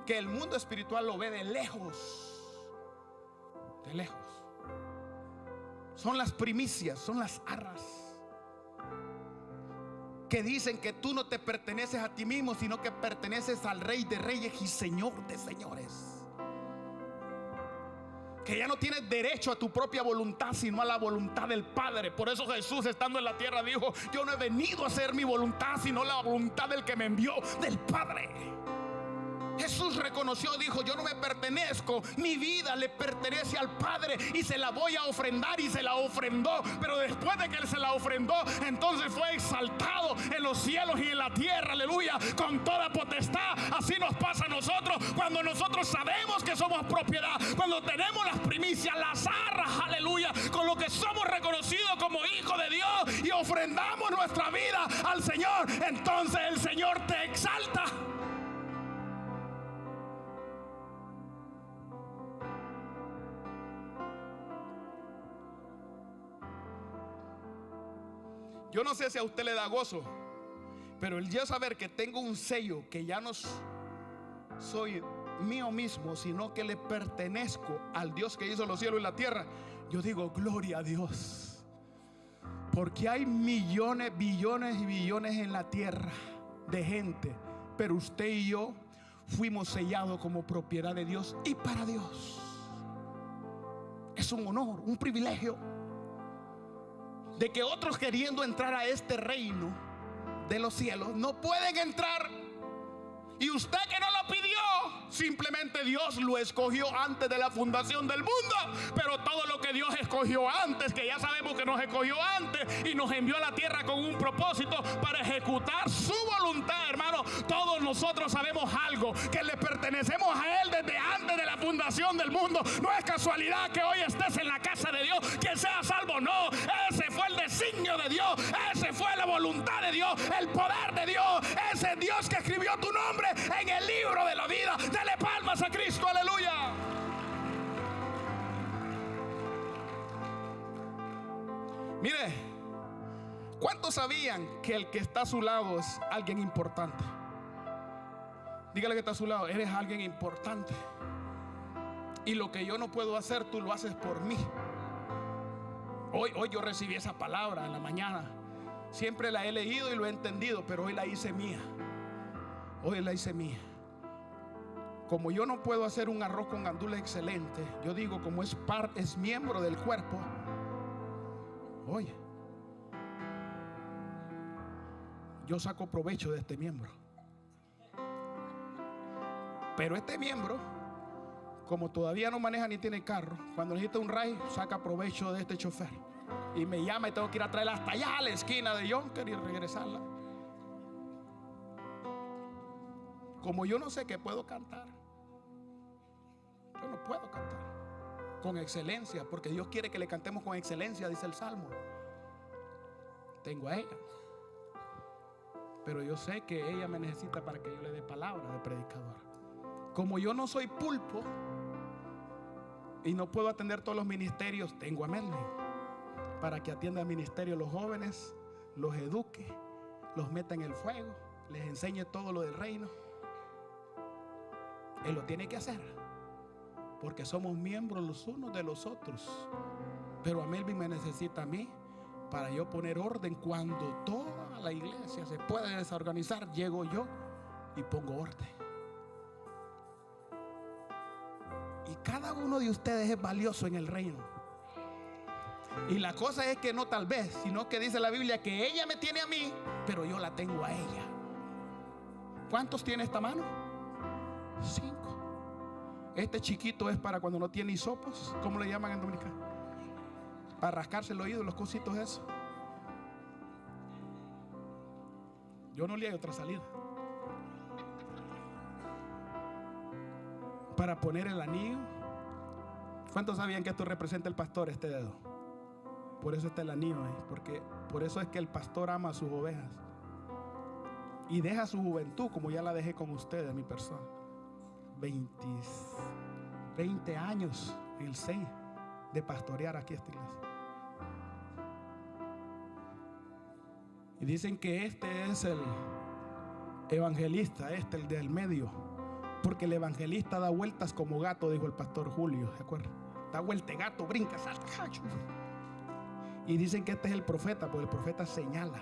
que el mundo espiritual lo ve de lejos. De lejos. Son las primicias, son las arras que dicen que tú no te perteneces a ti mismo, sino que perteneces al Rey de Reyes y Señor de Señores. Que ya no tienes derecho a tu propia voluntad, sino a la voluntad del Padre. Por eso Jesús, estando en la tierra, dijo: yo no he venido a hacer mi voluntad, sino la voluntad del que me envió, del Padre. Jesús reconoció, dijo: yo no me pertenezco, mi vida le pertenece al Padre y se la voy a ofrendar, y se la ofrendó. Pero después de que Él se la ofrendó, entonces fue exaltado en los cielos y en la tierra, aleluya, con toda potestad. Así nos pasa a nosotros cuando nosotros sabemos que somos propiedad, cuando tenemos las primicias, las arras, aleluya, con lo que somos somos reconocidos como hijos de Dios y ofrendamos nuestra vida al Señor, entonces el Señor te exalta. Yo no sé si a usted le da gozo, pero el yo saber que tengo un sello, que ya no soy mío mismo, sino que le pertenezco al Dios que hizo los cielos y la tierra, yo digo gloria a Dios. Porque hay millones, billones y billones en la tierra de gente, pero usted y yo fuimos sellados como propiedad de Dios y para Dios. Es un honor, un privilegio, de que otros queriendo entrar a este reino de los cielos no pueden entrar. Y usted que no lo pidió, simplemente Dios lo escogió antes de la fundación del mundo. Pero todo lo que Dios escogió antes, que ya sabemos que nos escogió antes y nos envió a la tierra con un propósito para ejecutar su voluntad, hermano. Todos nosotros sabemos algo, que le pertenecemos a Él desde antes de la fundación del mundo. No es casualidad que hoy estés en la casa de Dios, que seas salvo, no. Ese fue el designio de Dios, ese fue la voluntad de Dios, el poder de Dios, ese Dios que escribió tu nombre en el libro de la vida. Dele palmas a Cristo, aleluya. Mire, ¿cuántos sabían que el que está a su lado es alguien importante? Dígale que está a su lado, eres alguien importante. Y lo que yo no puedo hacer, tú lo haces por mí. Hoy yo recibí esa palabra en la mañana. Siempre la he leído y lo he entendido, pero hoy la hice mía. Hoy la hice mía. Como yo no puedo hacer un arroz con gandules excelente, yo digo, como es miembro del cuerpo. Oye, yo saco provecho de este miembro. Pero este miembro, como todavía no maneja ni tiene carro, cuando necesita un ride, saca provecho de este chofer. Y me llama y tengo que ir a traerla hasta allá a la esquina de Yonker y regresarla. Como yo no sé qué puedo cantar, yo no puedo cantar con excelencia, porque Dios quiere que le cantemos con excelencia, dice el Salmo. Tengo a ella, pero yo sé que ella me necesita para que yo le dé palabra de predicador. Como yo no soy pulpo y no puedo atender todos los ministerios, tengo a Melvin para que atienda al ministerio los jóvenes, los eduque, los meta en el fuego, les enseñe todo lo del reino. Él lo tiene que hacer, porque somos miembros los unos de los otros. Pero a Melvin me necesita a mí para yo poner orden. Cuando toda la iglesia se puede desorganizar, llego yo y pongo orden. Y cada uno de ustedes es valioso en el reino. Y la cosa es que no tal vez, sino que dice la Biblia que ella me tiene a mí, pero yo la tengo a ella. ¿Cuántos tiene esta mano? 5. Este chiquito es para cuando no tiene hisopos. ¿Cómo le llaman en dominicano? Para rascarse el oído, los cositos esos. Yo no le hay otra salida. Para poner el anillo. ¿Cuántos sabían que esto representa el pastor, este dedo? Por eso está el anillo ahí, porque por eso es que el pastor ama a sus ovejas y deja su juventud, como ya la dejé con ustedes, mi persona. 20 años en el 6 de pastorear aquí esta iglesia. Y dicen que este es el evangelista, el del medio, porque el evangelista da vueltas como gato, dijo el pastor Julio, ¿se acuerdan? Da vuelta gato, brinca, salta. Y dicen que este es el profeta, porque el profeta señala.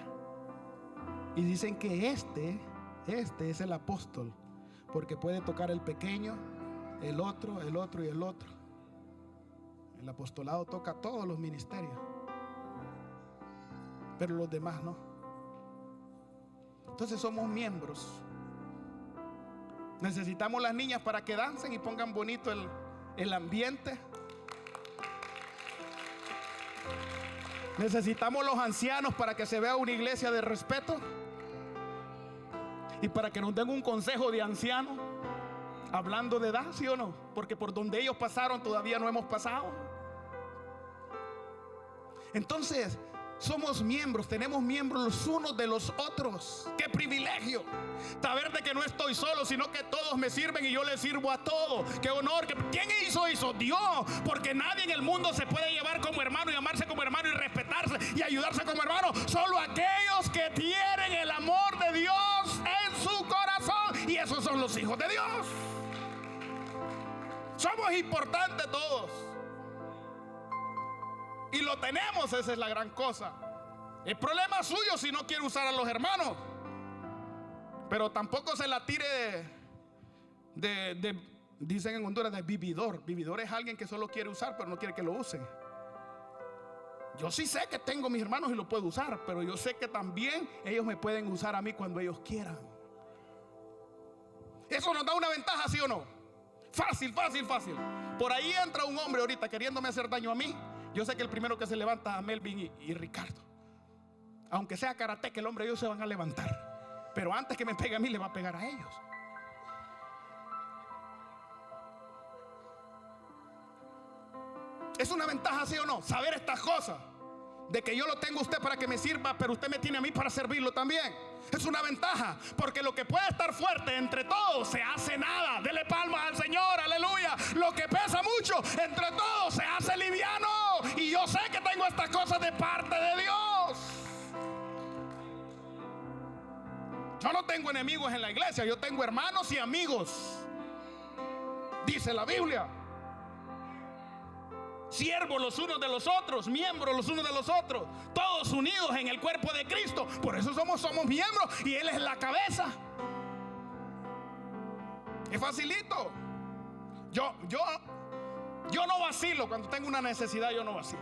Y dicen que este es el apóstol, porque puede tocar el pequeño, el otro y el otro. El apostolado toca todos los ministerios, pero los demás no. Entonces somos miembros. Necesitamos las niñas para que dancen y pongan bonito el ambiente. Necesitamos los ancianos para que se vea una iglesia de respeto y para que nos den un consejo de anciano hablando de edad, ¿sí o no? Porque por donde ellos pasaron todavía no hemos pasado. Entonces, somos miembros, tenemos miembros los unos de los otros. ¡Qué privilegio! Saber de que no estoy solo, sino que todos me sirven y yo les sirvo a todos. ¡Qué honor! ¿Quién hizo eso? Dios. Porque nadie en el mundo se puede llevar como hermano y amarse como hermano y respetarse y ayudarse como hermano. Solo aquellos que tienen el amor de Dios en su corazón. Y esos son los hijos de Dios. Somos importantes todos. Y lo tenemos, esa es la gran cosa. El problema es suyo si no quiere usar a los hermanos. Pero tampoco se la tire dicen en Honduras, de vividor. Vividor es alguien que solo quiere usar, pero no quiere que lo usen. Yo sí sé que tengo mis hermanos y lo puedo usar, pero yo sé que también ellos me pueden usar a mí cuando ellos quieran. ¿Eso nos da una ventaja, sí o no? Fácil, fácil, fácil. Por ahí entra un hombre ahorita queriéndome hacer daño a mí. Yo sé que el primero que se levanta es a Melvin y Ricardo. Aunque sea karateca, el hombre, ellos se van a levantar. Pero antes que me pegue a mí, le va a pegar a ellos. ¿Es una ventaja, sí o no? Saber estas cosas. De que yo lo tengo a usted para que me sirva, pero usted me tiene a mí para servirlo también. Es una ventaja, porque lo que puede estar fuerte entre todos se hace nada. Dele palmas al Señor, aleluya. Lo que pesa mucho entre todos se hace liviano. Y yo sé que tengo estas cosas de parte de Dios. Yo no tengo enemigos en la iglesia, yo tengo hermanos y amigos. Dice la Biblia. Siervos los unos de los otros, miembros los unos de los otros, todos unidos en el cuerpo de Cristo. Por eso somos miembros y Él es la cabeza. Es facilito. Yo no vacilo. Cuando tengo una necesidad, yo no vacilo.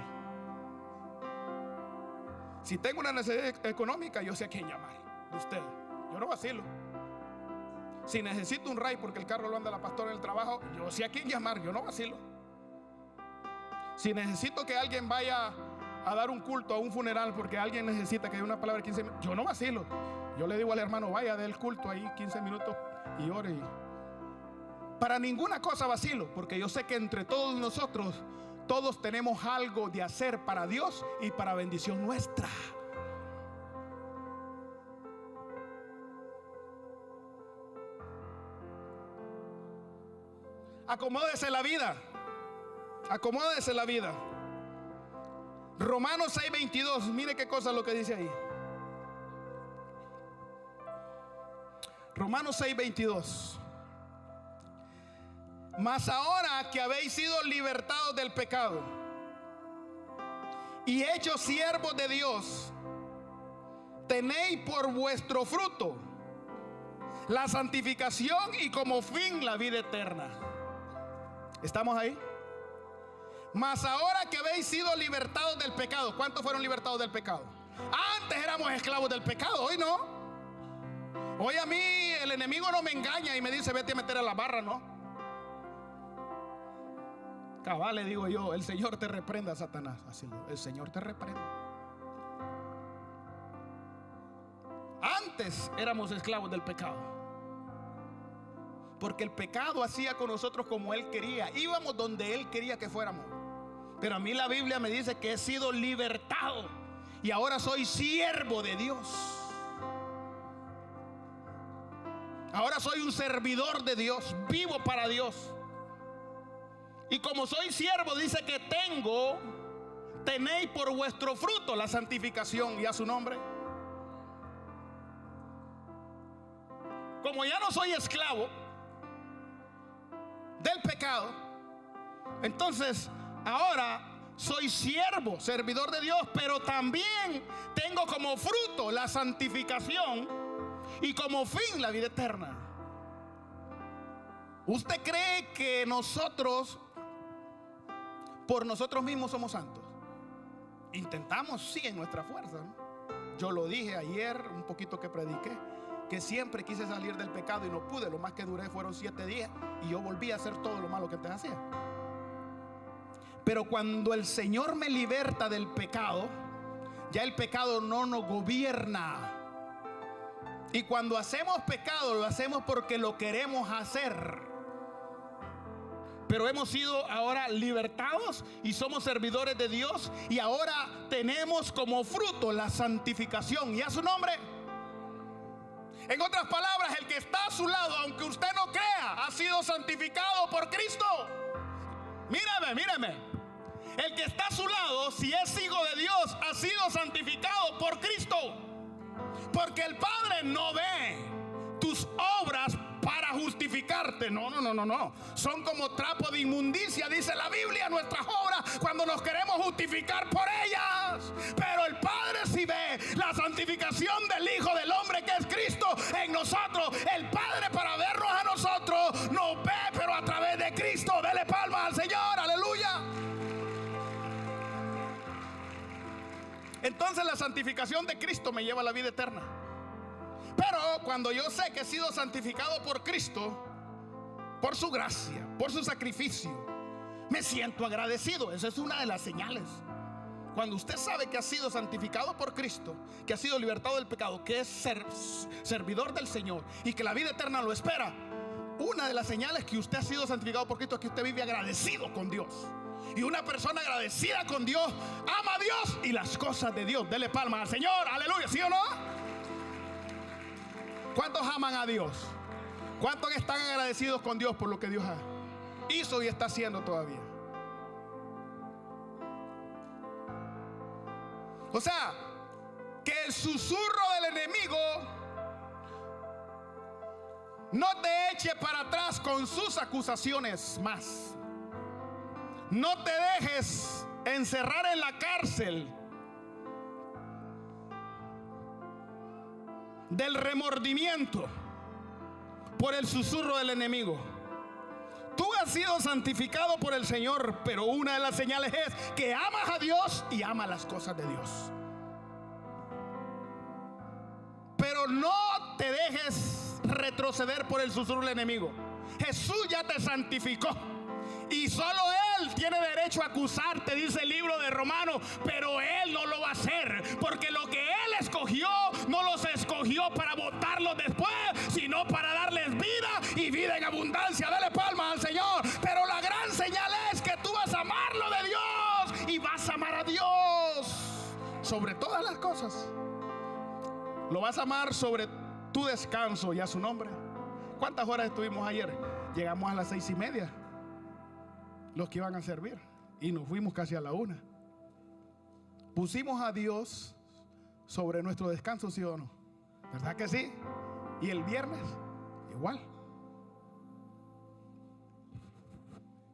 Si tengo una necesidad económica, yo sé a quién llamar. De ustedes. Yo no vacilo. Si necesito un ray porque el carro lo anda la pastora en el trabajo, yo sé a quién llamar. Yo no vacilo. Si necesito que alguien vaya a dar un culto a un funeral porque alguien necesita que dé una palabra de 15 minutos, yo no vacilo. Yo le digo al hermano, vaya, dé el culto ahí 15 minutos y ore. Para ninguna cosa vacilo, porque yo sé que entre todos nosotros, todos tenemos algo de hacer para Dios y para bendición nuestra. Acomódese la vida. Acomódese la vida. Romanos 6:22. Mire qué cosa es lo que dice ahí. Romanos 6:22. Mas ahora que habéis sido libertados del pecado y hechos siervos de Dios, tenéis por vuestro fruto la santificación y como fin la vida eterna. ¿Estamos ahí? Mas ahora que habéis sido libertados del pecado. ¿Cuántos fueron libertados del pecado? Antes éramos esclavos del pecado, hoy no. Hoy a mí el enemigo no me engaña y me dice vete a meter a la barra, ¿no? Cabal, le digo yo, el Señor te reprenda, Satanás. Así, el Señor te reprenda. Antes éramos esclavos del pecado. Porque el pecado hacía con nosotros como Él quería. Íbamos donde Él quería que fuéramos. Pero a mí la Biblia me dice que he sido libertado y ahora soy siervo de Dios. Ahora soy un servidor de Dios, vivo para Dios. Y como soy siervo, dice que tenéis por vuestro fruto la santificación y a su nombre. Como ya no soy esclavo del pecado, entonces ahora soy siervo, servidor de Dios, pero también tengo como fruto la santificación y como fin la vida eterna. ¿Usted cree que nosotros, por nosotros mismos somos santos? Intentamos, sí, en nuestra fuerza, ¿no? Yo lo dije ayer, un poquito que prediqué, que siempre quise salir del pecado y no pude. Lo más que duré fueron 7 días y yo volví a hacer todo lo malo que antes hacía. Pero cuando el Señor me liberta del pecado, ya el pecado no nos gobierna. Y cuando hacemos pecado, lo hacemos porque lo queremos hacer. pero hemos sido ahora libertados y somos servidores de Dios, y ahora tenemos como fruto la santificación. ¿Y a su nombre? En otras palabras, el que está a su lado, aunque usted no crea, ha sido santificado por Cristo. Míreme. El que está a su lado, si es hijo de Dios, ha sido santificado por Cristo. Porque el Padre no ve tus obras para justificarte. No. Son como trapo de inmundicia, dice la Biblia, nuestras obras, cuando nos queremos justificar por ellas. Pero el Padre sí ve la santificación del Hijo del Hombre, que es Cristo, en nosotros. El Padre, para vernos a nosotros, nos ve, pero a través de Cristo. Dele palmas al Señor, aleluya. Entonces la santificación de Cristo me lleva a la vida eterna. Pero cuando yo sé que he sido santificado por Cristo, por su gracia, por su sacrificio, me siento agradecido. Esa es una de las señales. Cuando usted sabe que ha sido santificado por Cristo, que ha sido libertado del pecado, que es servidor del Señor y que la vida eterna lo espera, una de las señales que usted ha sido santificado por Cristo es que usted vive agradecido con Dios. Y una persona agradecida con Dios ama a Dios y las cosas de Dios. Dele palmas al Señor, aleluya, ¿sí o no? ¿Cuántos aman a Dios? ¿Cuántos están agradecidos con Dios por lo que Dios hizo y está haciendo todavía? O sea, que el susurro del enemigo no te eche para atrás con sus acusaciones más. No te dejes encerrar en la cárcel del remordimiento por el susurro del enemigo. Tú has sido santificado por el Señor, pero una de las señales es que amas a Dios y amas las cosas de Dios. Pero no te dejes retroceder por el susurro del enemigo. Jesús ya te santificó y solo Él tiene derecho a acusarte, dice el libro de Romanos, pero Él no lo va a hacer, porque lo que Él escogió, no los escogió para botarlos después, sino para darles vida y vida en abundancia. Dale palmas al Señor. Pero la gran señal es que tú vas a amarlo de Dios y vas a amar a Dios sobre todas las cosas. Lo vas a amar sobre tu descanso y a su nombre. ¿Cuántas horas estuvimos ayer? Llegamos a las 6:30, los que iban a servir, y nos fuimos casi a la 1. Pusimos a Dios sobre nuestro descanso, ¿sí o no? ¿Verdad que sí? Y el viernes igual.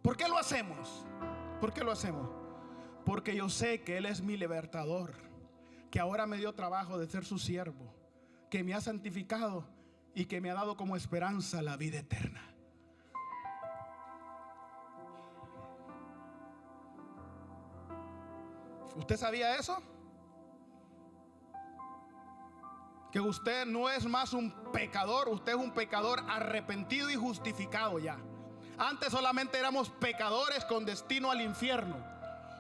¿Por qué lo hacemos? ¿Por qué lo hacemos? Porque yo sé que Él es mi libertador, que ahora me dio trabajo de ser su siervo, que me ha santificado y que me ha dado como esperanza la vida eterna. ¿Usted sabía eso? Que usted no es más un pecador, usted es un pecador arrepentido y justificado ya. Antes solamente éramos pecadores con destino al infierno.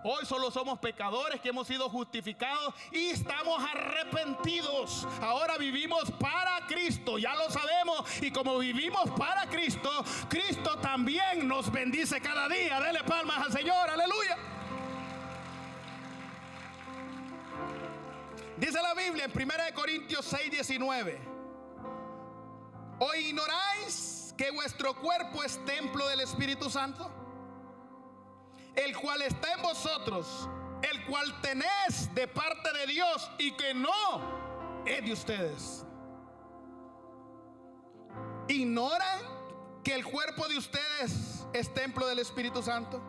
Hoy solo somos pecadores que hemos sido justificados y estamos arrepentidos. Ahora vivimos para Cristo, ya lo sabemos. Y como vivimos para Cristo, Cristo también nos bendice cada día. Dele palmas al Señor, aleluya. Dice la Biblia en 1 Corintios 6:19: ¿O ignoráis que vuestro cuerpo es templo del Espíritu Santo, el cual está en vosotros, el cual tenéis de parte de Dios y que no es de ustedes? ¿Ignoran que el cuerpo de ustedes es templo del Espíritu Santo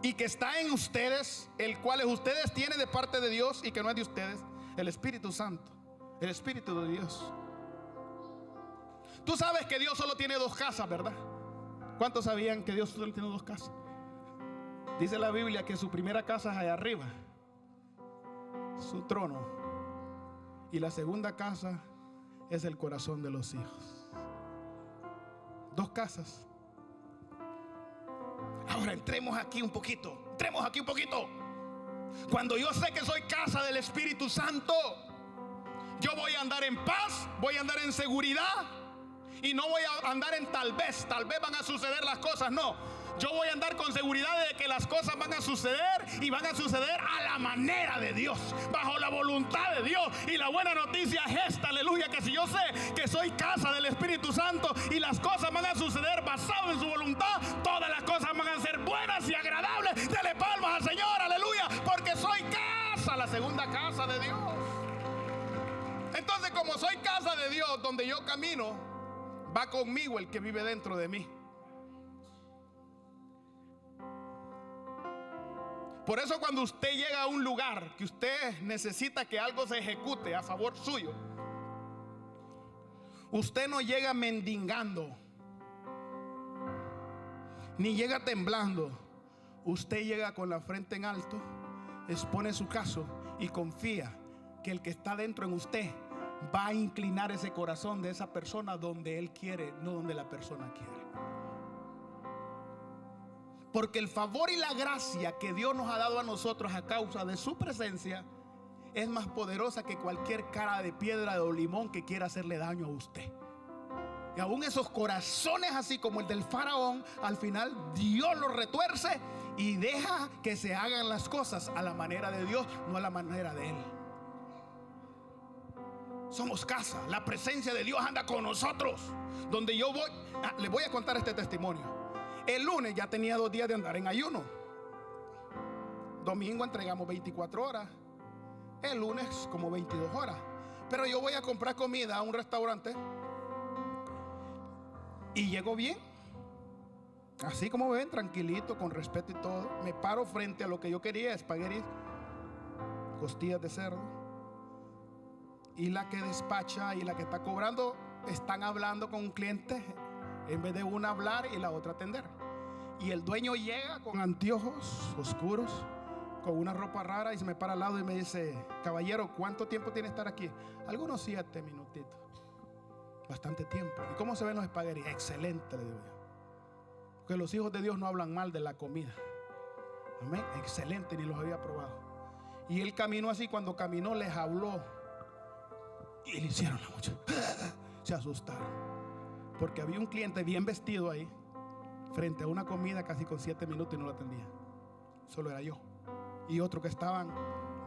y que está en ustedes, el cual ustedes tienen de parte de Dios y que no es de ustedes? El Espíritu Santo, el Espíritu de Dios. Tú sabes que Dios solo tiene 2 casas, ¿verdad? ¿Cuántos sabían que Dios solo tiene 2 casas? Dice la Biblia que su primera casa es allá arriba, su trono, y la segunda casa es el corazón de los hijos. 2 casas. Ahora entremos aquí un poquito. Cuando yo sé que soy casa del Espíritu Santo, yo voy a andar en paz, voy a andar en seguridad Y no voy a andar en tal vez van a suceder las cosas. No, yo voy a andar con seguridad de que las cosas van a suceder, y van a suceder a la manera de Dios, bajo la voluntad de Dios. Y la buena noticia es esta, aleluya, que si yo sé que soy casa del Espíritu Santo y las cosas van a suceder basado en su voluntad, todas las cosas van a ser buenas y agradables. Dele palmas al Señor, aleluya, porque soy casa, la segunda casa de Dios. Entonces, como soy casa de Dios, donde yo camino, va conmigo el que vive dentro de mí. Por eso cuando usted llega a un lugar que usted necesita que algo se ejecute a favor suyo, usted no llega mendigando, ni llega temblando. Usted llega con la frente en alto, expone su caso y confía que el que está dentro en usted va a inclinar ese corazón de esa persona donde él quiere, no donde la persona quiere. Porque el favor y la gracia que Dios nos ha dado a nosotros a causa de su presencia es más poderosa que cualquier cara de piedra o limón que quiera hacerle daño a usted. Y aún esos corazones así como el del faraón, al final Dios los retuerce y deja que se hagan las cosas a la manera de Dios, no a la manera de él. Somos casa, la presencia de Dios anda con nosotros. Donde yo voy, les voy a contar este testimonio. El lunes ya tenía 2 días de andar en ayuno. Domingo entregamos 24 horas. El lunes como 22 horas. Pero yo voy a comprar comida a un restaurante y llego bien, así como ven, tranquilito, con respeto y todo. Me paro frente a lo que yo quería, espaguetis, costillas de cerdo. Y la que despacha y la que está cobrando están hablando con un cliente, en vez de una hablar y la otra atender. Y el dueño llega con anteojos oscuros, con una ropa rara, y se me para al lado y me dice: caballero, ¿cuánto tiempo tiene estar aquí? Algunos 7 minutitos. Bastante tiempo. ¿Y cómo se ven los espaguetis? Excelente, le digo yo. Porque los hijos de Dios no hablan mal de la comida. Amén. Excelente, ni los había probado. Y él caminó así. Cuando caminó les habló y le hicieron la mucha. Se asustaron, porque había un cliente bien vestido ahí frente a una comida casi con 7 minutos y no lo atendía. Solo era yo y otro que estaban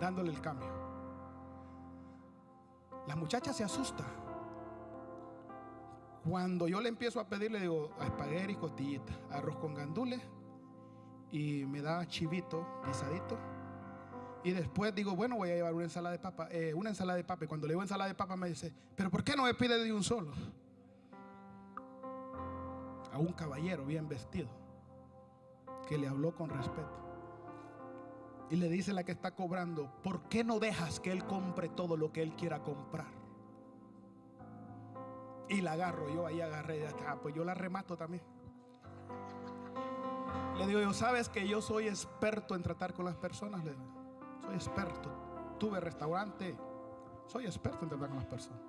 dándole el cambio. La muchacha se asusta. Cuando yo le empiezo a pedir, le digo: espaguetis, costillitas, arroz con gandules, y me da chivito guisadito. Y después digo: bueno, voy a llevar una ensalada de papa. Y cuando le digo ensalada de papa me dice: pero ¿por qué no me pide de un solo? A un caballero bien vestido que le habló con respeto. Y le dice la que está cobrando: ¿por qué no dejas que él compre todo lo que él quiera comprar? Y la agarro, yo ahí agarré, pues yo la remato también. Le digo yo: ¿sabes que yo soy experto en tratar con las personas? Le digo, soy experto, tuve restaurante, soy experto en tratar con las personas.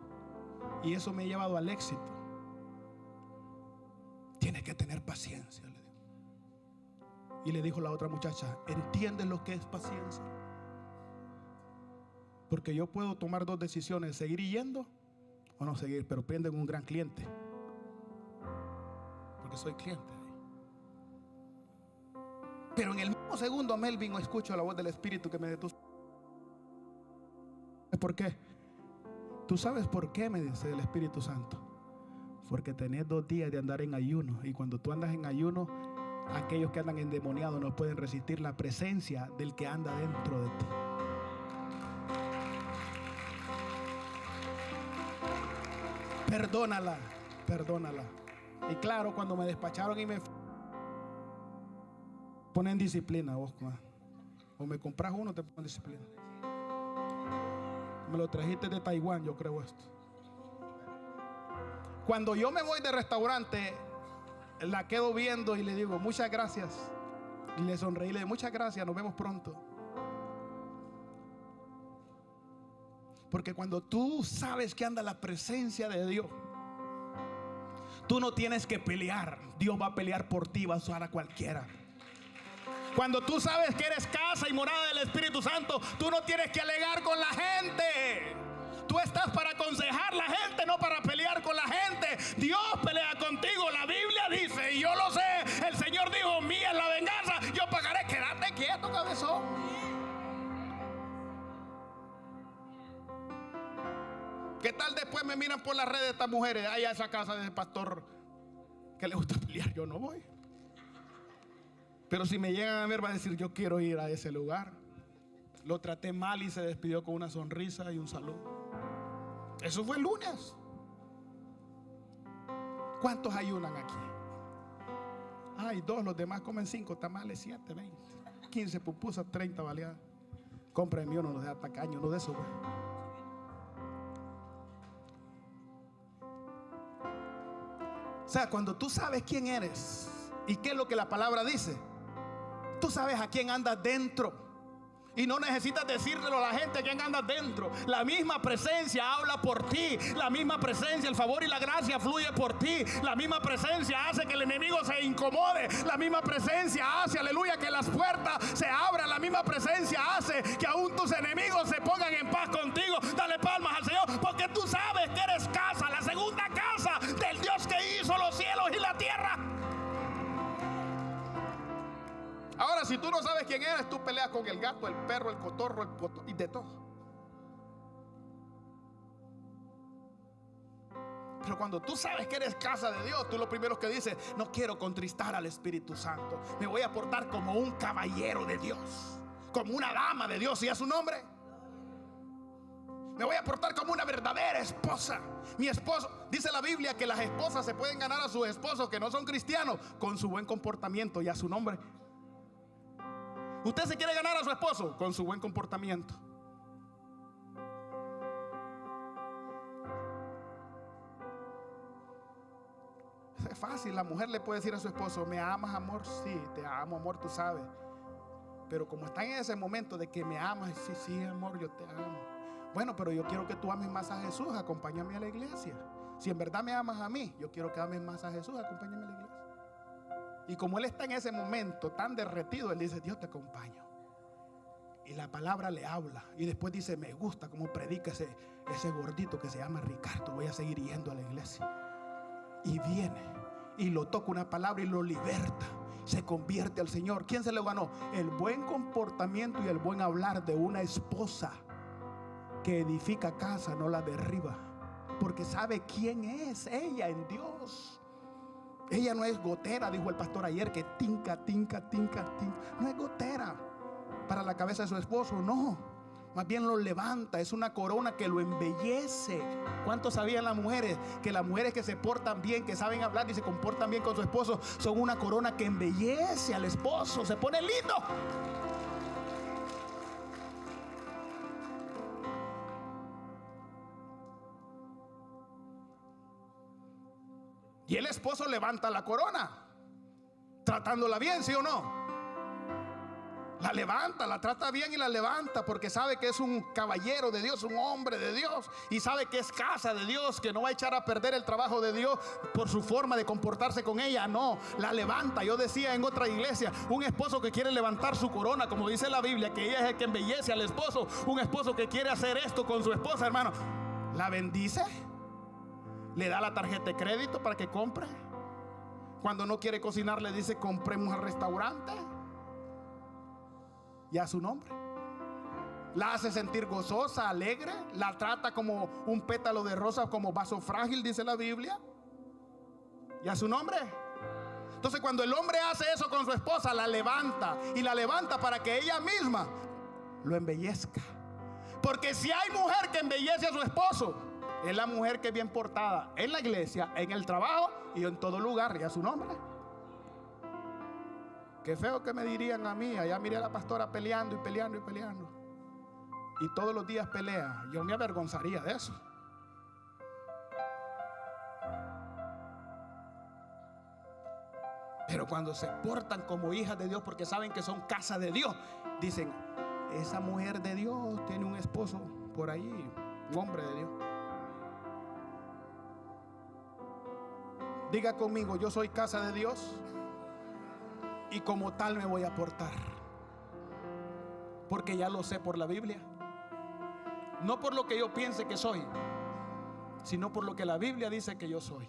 Y eso me ha llevado al éxito. Tienes que tener paciencia, le digo. Y le dijo la otra muchacha: ¿entiendes lo que es paciencia? Porque yo puedo tomar 2 decisiones: seguir yendo o no seguir, pero pierden un gran cliente, porque soy cliente. Pero en el mismo segundo, Melvin, escucho la voz del Espíritu que me detuvo. ¿Por qué? ¿Tú sabes por qué? Me dice el Espíritu Santo. Porque tenés 2 días de andar en ayuno, y cuando tú andas en ayuno, aquellos que andan endemoniados no pueden resistir la presencia del que anda dentro de ti. Perdónala, perdónala. Y claro, cuando me despacharon y me ponen disciplina, vos, o me compras uno, te ponen disciplina. Me lo trajiste de Taiwán, yo creo esto. Cuando yo me voy de restaurante, la quedo viendo y le digo: muchas gracias. Y le sonreí, le digo: muchas gracias, nos vemos pronto. Porque cuando tú sabes que anda la presencia de Dios, tú no tienes que pelear. Dios va a pelear por ti, va a usar a cualquiera. Cuando tú sabes que eres casa y morada del Espíritu Santo, tú no tienes que alegar con la gente. Tú estás para aconsejar a la gente, no para pelear con la gente. Dios después me miran por las redes de estas mujeres, ay, a esa casa de ese pastor que le gusta pelear, yo no voy. Pero si me llegan a ver, va a decir, yo quiero ir a ese lugar. Lo traté mal y se despidió con una sonrisa y un saludo. Eso fue el lunes. ¿Cuántos ayunan aquí? Ay, 2, los demás comen 5 tamales, 7, 20, 15 pupusas, 30 baleadas. Compren uno, no de tacaño, no de eso. O sea, cuando tú sabes quién eres y qué es lo que la palabra dice, tú sabes a quién andas dentro. Y no necesitas decírselo a la gente quién anda dentro. La misma presencia habla por ti. La misma presencia, el favor y la gracia fluye por ti. La misma presencia hace que el enemigo se incomode. La misma presencia hace, aleluya, que las puertas se abran. La misma presencia hace que aún tus enemigos se pongan en paz contigo. Dale palmas al Señor, porque tú sabes que eres casa, la segunda casa del Dios que hizo los cielos y la tierra. Ahora, si tú no sabes quién eres, tú peleas con el gato, el perro, el cotorro, el poto y de todo. Pero cuando tú sabes que eres casa de Dios, tú lo primero que dices, no quiero contristar al Espíritu Santo. Me voy a portar como un caballero de Dios, como una dama de Dios, ¿y a su nombre? Me voy a portar como una verdadera esposa. Mi esposo, dice la Biblia que las esposas se pueden ganar a sus esposos que no son cristianos con su buen comportamiento, y a su nombre. Usted se quiere ganar a su esposo con su buen comportamiento. Es fácil, la mujer le puede decir a su esposo, ¿me amas, amor? Sí, te amo, amor, tú sabes. Pero como está en ese momento de que me amas, sí, sí, amor, yo te amo. Bueno, pero yo quiero que tú ames más a Jesús, acompáñame a la iglesia. Si en verdad me amas a mí, yo quiero que ames más a Jesús, acompáñame a la iglesia. Y como él está en ese momento tan derretido, él dice, Dios te acompaño. Y la palabra le habla. Y después dice, me gusta como predica ese gordito que se llama Ricardo. Voy a seguir yendo a la iglesia. Y viene y lo toca una palabra y lo liberta. Se convierte al Señor. ¿Quién se lo ganó? El buen comportamiento y el buen hablar de una esposa que edifica casa, no la derriba. Porque sabe quién es ella en Dios. Ella no es gotera, dijo el pastor ayer, que tinca. No es gotera para la cabeza de su esposo, no. Más bien lo levanta, es una corona que lo embellece. ¿Cuántos sabían las mujeres? Que las mujeres que se portan bien, que saben hablar y se comportan bien con su esposo, son una corona que embellece al esposo, se pone lindo. Y el esposo levanta la corona, tratándola bien, ¿sí o no? La levanta, la trata bien y la levanta, porque sabe que es un caballero de Dios, un hombre de Dios, y sabe que es casa de Dios, que no va a echar a perder el trabajo de Dios por su forma de comportarse con ella. No, la levanta. Yo decía en otra iglesia, un esposo que quiere levantar su corona, como dice la Biblia, que ella es el que embellece al esposo. Un esposo que quiere hacer esto con su esposa, hermano, la bendice, le da la tarjeta de crédito para que compre. Cuando no quiere cocinar, le dice, compremos al restaurante. Y a su nombre. La hace sentir gozosa, alegre. La trata como un pétalo de rosa, como vaso frágil, dice la Biblia. Y a su nombre. Entonces, cuando el hombre hace eso con su esposa, la levanta. Y la levanta para que ella misma lo embellezca. Porque si hay mujer que embellece a su esposo, es la mujer que es bien portada en la iglesia, en el trabajo y en todo lugar. Y a su nombre. Qué feo que me dirían a mí, allá miré a la pastora peleando y peleando y peleando. Y todos los días pelea. Yo me avergonzaría de eso. Pero cuando se portan como hijas de Dios, porque saben que son casa de Dios, dicen, esa mujer de Dios tiene un esposo por ahí, un hombre de Dios. Diga conmigo, yo soy casa de Dios. Y como tal me voy a portar. Porque ya lo sé por la Biblia. No por lo que yo piense que soy, sino por lo que la Biblia dice que yo soy.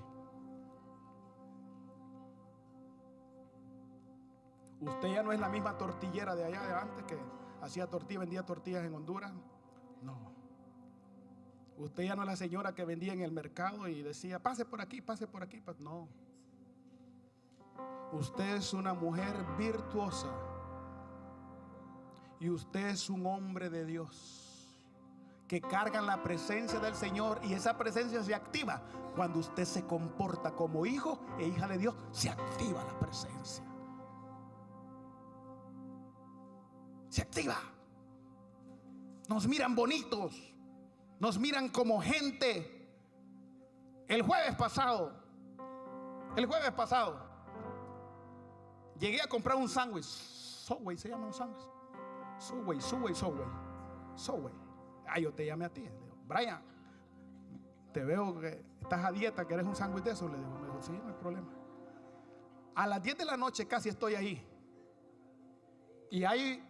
Usted ya no es la misma tortillera de allá de antes, que hacía tortillas, vendía tortillas en Honduras. No. Usted ya no es la señora que vendía en el mercado y decía, pase por aquí, pase por aquí. No. Usted es una mujer virtuosa. Y usted es un hombre de Dios que cargan la presencia del Señor. Y esa presencia se activa cuando usted se comporta como hijo e hija de Dios. Se activa la presencia. Se activa. Nos miran bonitos. Nos miran como gente. El jueves pasado llegué a comprar un sándwich. Subway se llama un sándwich. Subway. Yo te llamé a ti. Le digo, Brian, te veo que estás a dieta, ¿quieres un sándwich de eso? Le digo, me dijo, sí, no hay problema. A las 10 de la noche casi estoy ahí. Y hay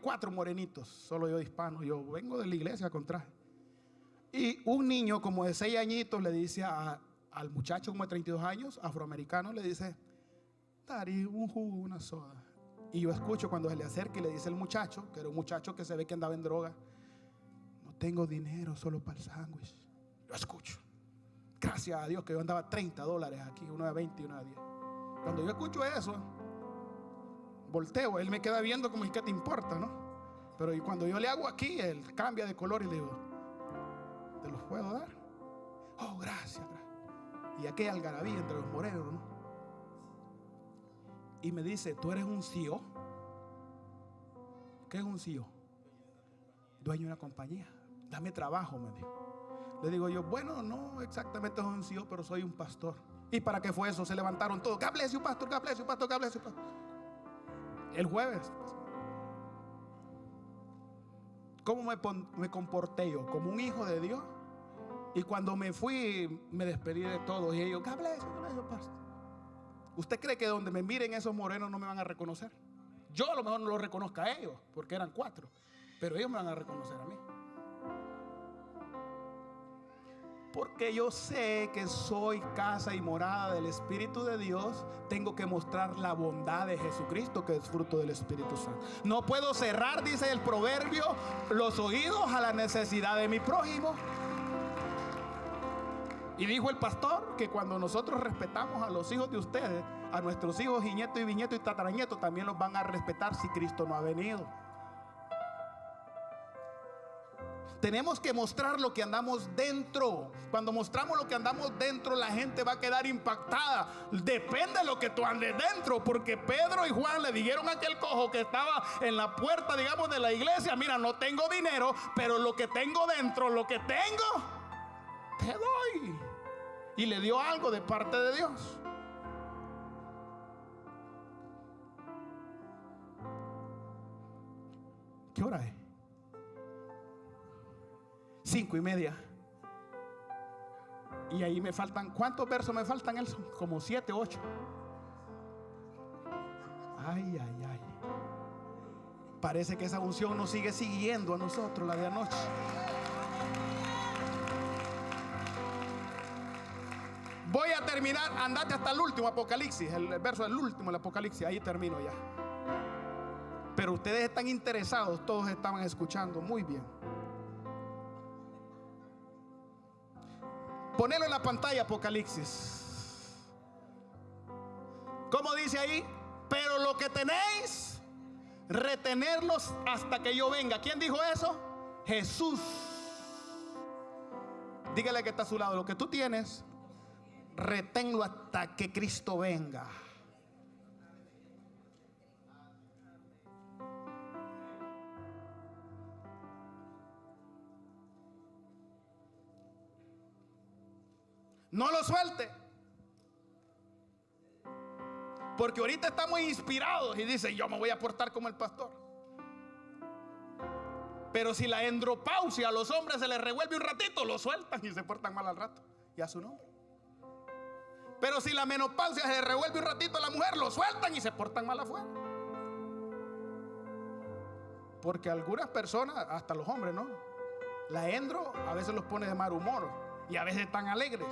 4 morenitos, solo yo hispano. Yo vengo de la iglesia con traje. Y un niño como de 6 añitos le dice al muchacho como de 32 años, afroamericano, le dice, Dari, un jugo, una soda. Y yo escucho cuando se le acerca y le dice el muchacho, que era un muchacho que se ve que andaba en droga, no tengo dinero solo para el sándwich. Yo escucho. Gracias a Dios que yo andaba $30 aquí, uno de 20 y uno de 10. Cuando yo escucho eso, volteo, él me queda viendo como, ¿qué te importa, no? Pero cuando yo le hago aquí, él cambia de color y le digo, ¿te los puedo dar? Oh, gracias. Y aquella algarabía entre los morenos, ¿no? Y me dice, ¿tú eres un CEO? ¿Qué es un CEO? Dueño de una compañía. Dame trabajo, me dijo. Le digo yo, bueno, no exactamente soy un CEO, pero soy un pastor. ¿Y para qué fue eso? Se levantaron todos. God bless you, pastor, God bless you, pastor, God bless you, pastor. El jueves. ¿Cómo me comporté yo? Como un hijo de Dios. Y cuando me fui, me despedí de todos. Y ellos, God bless you, pastor. ¿Usted cree que donde me miren esos morenos no me van a reconocer? Yo a lo mejor no los reconozca a ellos, porque eran 4. Pero ellos me van a reconocer a mí. Porque yo sé que soy casa y morada del Espíritu de Dios. Tengo que mostrar la bondad de Jesucristo, que es fruto del Espíritu Santo. No puedo cerrar, dice el proverbio, los oídos a la necesidad de mi prójimo. Y dijo el pastor que cuando nosotros respetamos a los hijos de ustedes, a nuestros hijos y nietos y bisnietos y tataranietos también los van a respetar si Cristo no ha venido. Tenemos que mostrar lo que andamos dentro. Cuando mostramos lo que andamos dentro, la gente va a quedar impactada. Depende de lo que tú andes dentro, porque Pedro y Juan le dijeron a aquel cojo que estaba en la puerta, digamos, de la iglesia, mira, no tengo dinero, pero lo que tengo dentro, lo que tengo, te doy. Y le dio algo de parte de Dios. ¿Qué hora es? 5:30. Y ahí me faltan, ¿cuántos versos me faltan, Elson? Como 7, 8. Ay. Parece que esa unción nos sigue siguiendo a nosotros, la de anoche. Voy a terminar, andate hasta el último Apocalipsis, el verso del último del Apocalipsis, ahí termino ya. Pero ustedes están interesados, todos estaban escuchando muy bien. Ponelo en la pantalla, Apocalipsis. ¿Cómo dice ahí? Pero lo que tenéis, retenerlos hasta que yo venga. ¿Quién dijo eso? Jesús. Dígale que está a su lado, lo que tú tienes, reténlo hasta que Cristo venga. No lo suelte. Porque ahorita estamos inspirados y dicen, yo me voy a portar como el pastor. Pero si la andropausia a los hombres se les revuelve un ratito, lo sueltan y se portan mal al rato. Y a su nombre. Pero si la menopausia se les revuelve un ratito a la mujer, lo sueltan y se portan mal afuera. Porque algunas personas, hasta los hombres, ¿no? La endro a veces los pone de mal humor y a veces están alegres.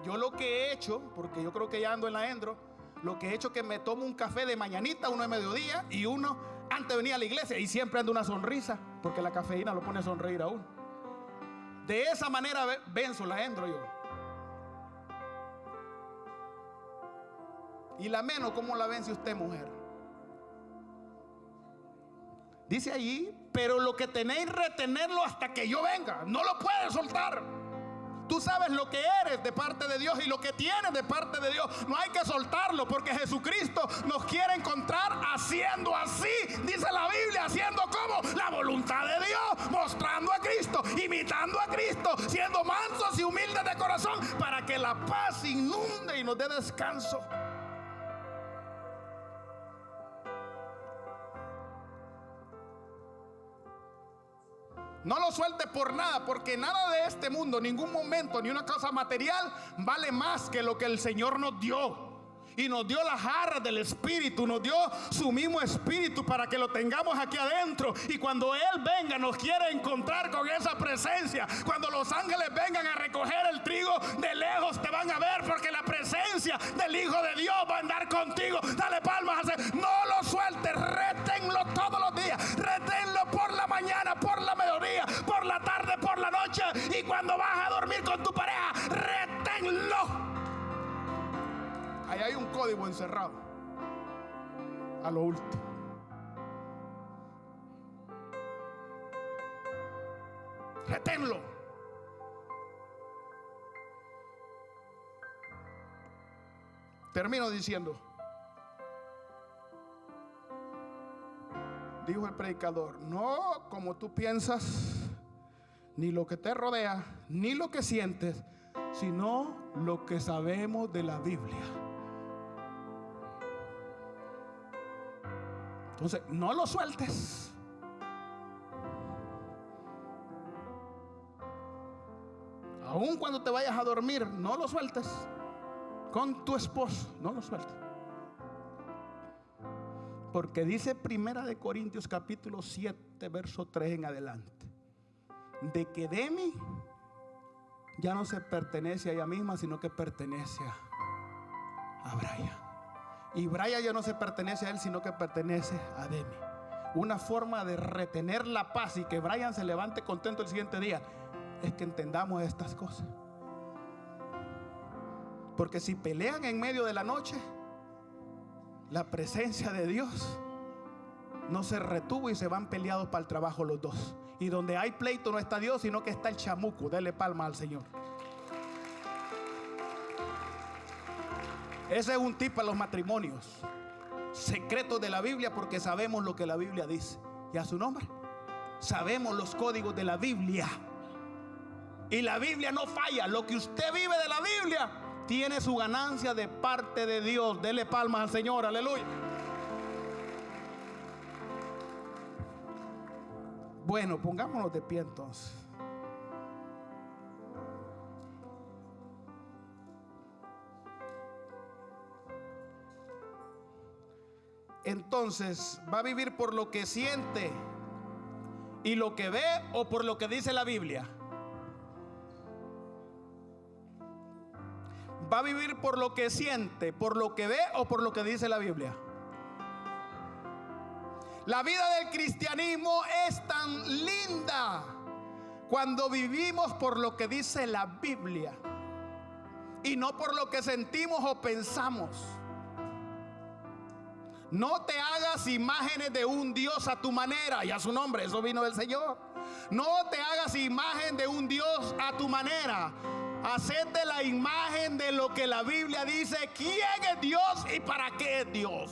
Yo lo que he hecho, porque yo creo que ya ando en la endro, lo que he hecho es que me tomo un café de mañanita, uno de mediodía y uno antes de venir a la iglesia, y siempre ando una sonrisa. porque la cafeína lo pone a sonreír aún. De esa manera venzo, la entro yo. Y la menos, ¿cómo la vence usted, mujer? Dice allí, pero lo que tenéis, retenerlo hasta que yo venga. No lo puedes soltar. Tú sabes lo que eres de parte de Dios y lo que tienes de parte de Dios. No hay que soltarlo, porque Jesucristo nos quiere encontrar haciendo así. Dice la Biblia, haciendo como la voluntad de Dios, mostrando a Cristo, imitando a Cristo, siendo mansos y humildes de corazón, para que la paz inunde y nos dé descanso. No lo suelte por nada, porque nada de este mundo, ningún momento, ni una cosa material vale más que lo que el Señor nos dio. Y nos dio las jarras del Espíritu, nos dio su mismo Espíritu para que lo tengamos aquí adentro. Y cuando Él venga, nos quiere encontrar con esa presencia. Cuando los ángeles vengan a recoger el trigo, de lejos te van a ver, porque la presencia del Hijo de Dios va a andar contigo. Dale palmas. No lo sueltes, reténlo todos los días. Reténlo por la mañana, por la mediodía, por la tarde, por la noche. Y cuando vas a dormir con tu pareja, reténlo. Ahí hay un código encerrado a lo último. Reténlo. Termino diciendo, dijo el predicador, no como tú piensas, ni lo que te rodea, ni lo que sientes, sino lo que sabemos de la Biblia. Entonces, no lo sueltes. Aun cuando te vayas a dormir, no lo sueltes. Con tu esposo, no lo sueltes. Porque dice Primera de Corintios capítulo 7, verso 3 en adelante, de que Demi ya no se pertenece a ella misma, sino que pertenece a Brian. Y Brian ya no se pertenece a él, sino que pertenece a Demi. Una forma de retener la paz y que Brian se levante contento el siguiente día es que entendamos estas cosas. Porque si pelean en medio de la noche, la presencia de Dios no se retuvo y se van peleados para el trabajo los dos. Y donde hay pleito no está Dios, sino que está el chamuco. Dele palma al Señor. Ese es un tip para los matrimonios. Secretos de la Biblia, porque sabemos lo que la Biblia dice. Y a su nombre, sabemos los códigos de la Biblia. Y la Biblia no falla. Lo que usted vive de la Biblia tiene su ganancia de parte de Dios. Dele palmas al Señor, aleluya. Bueno, pongámonos de pie entonces. Entonces, ¿va a vivir por lo que siente y lo que ve, o por lo que dice la Biblia? ¿Va a vivir por lo que siente, por lo que ve, o por lo que dice la Biblia? La vida del cristianismo es tan linda cuando vivimos por lo que dice la Biblia y no por lo que sentimos o pensamos. No te hagas imágenes de un Dios a tu manera, y a su nombre, eso vino del Señor. No te hagas imagen de un Dios a tu manera. Hacete la imagen de lo que la Biblia dice. ¿Quién es Dios y para qué es Dios?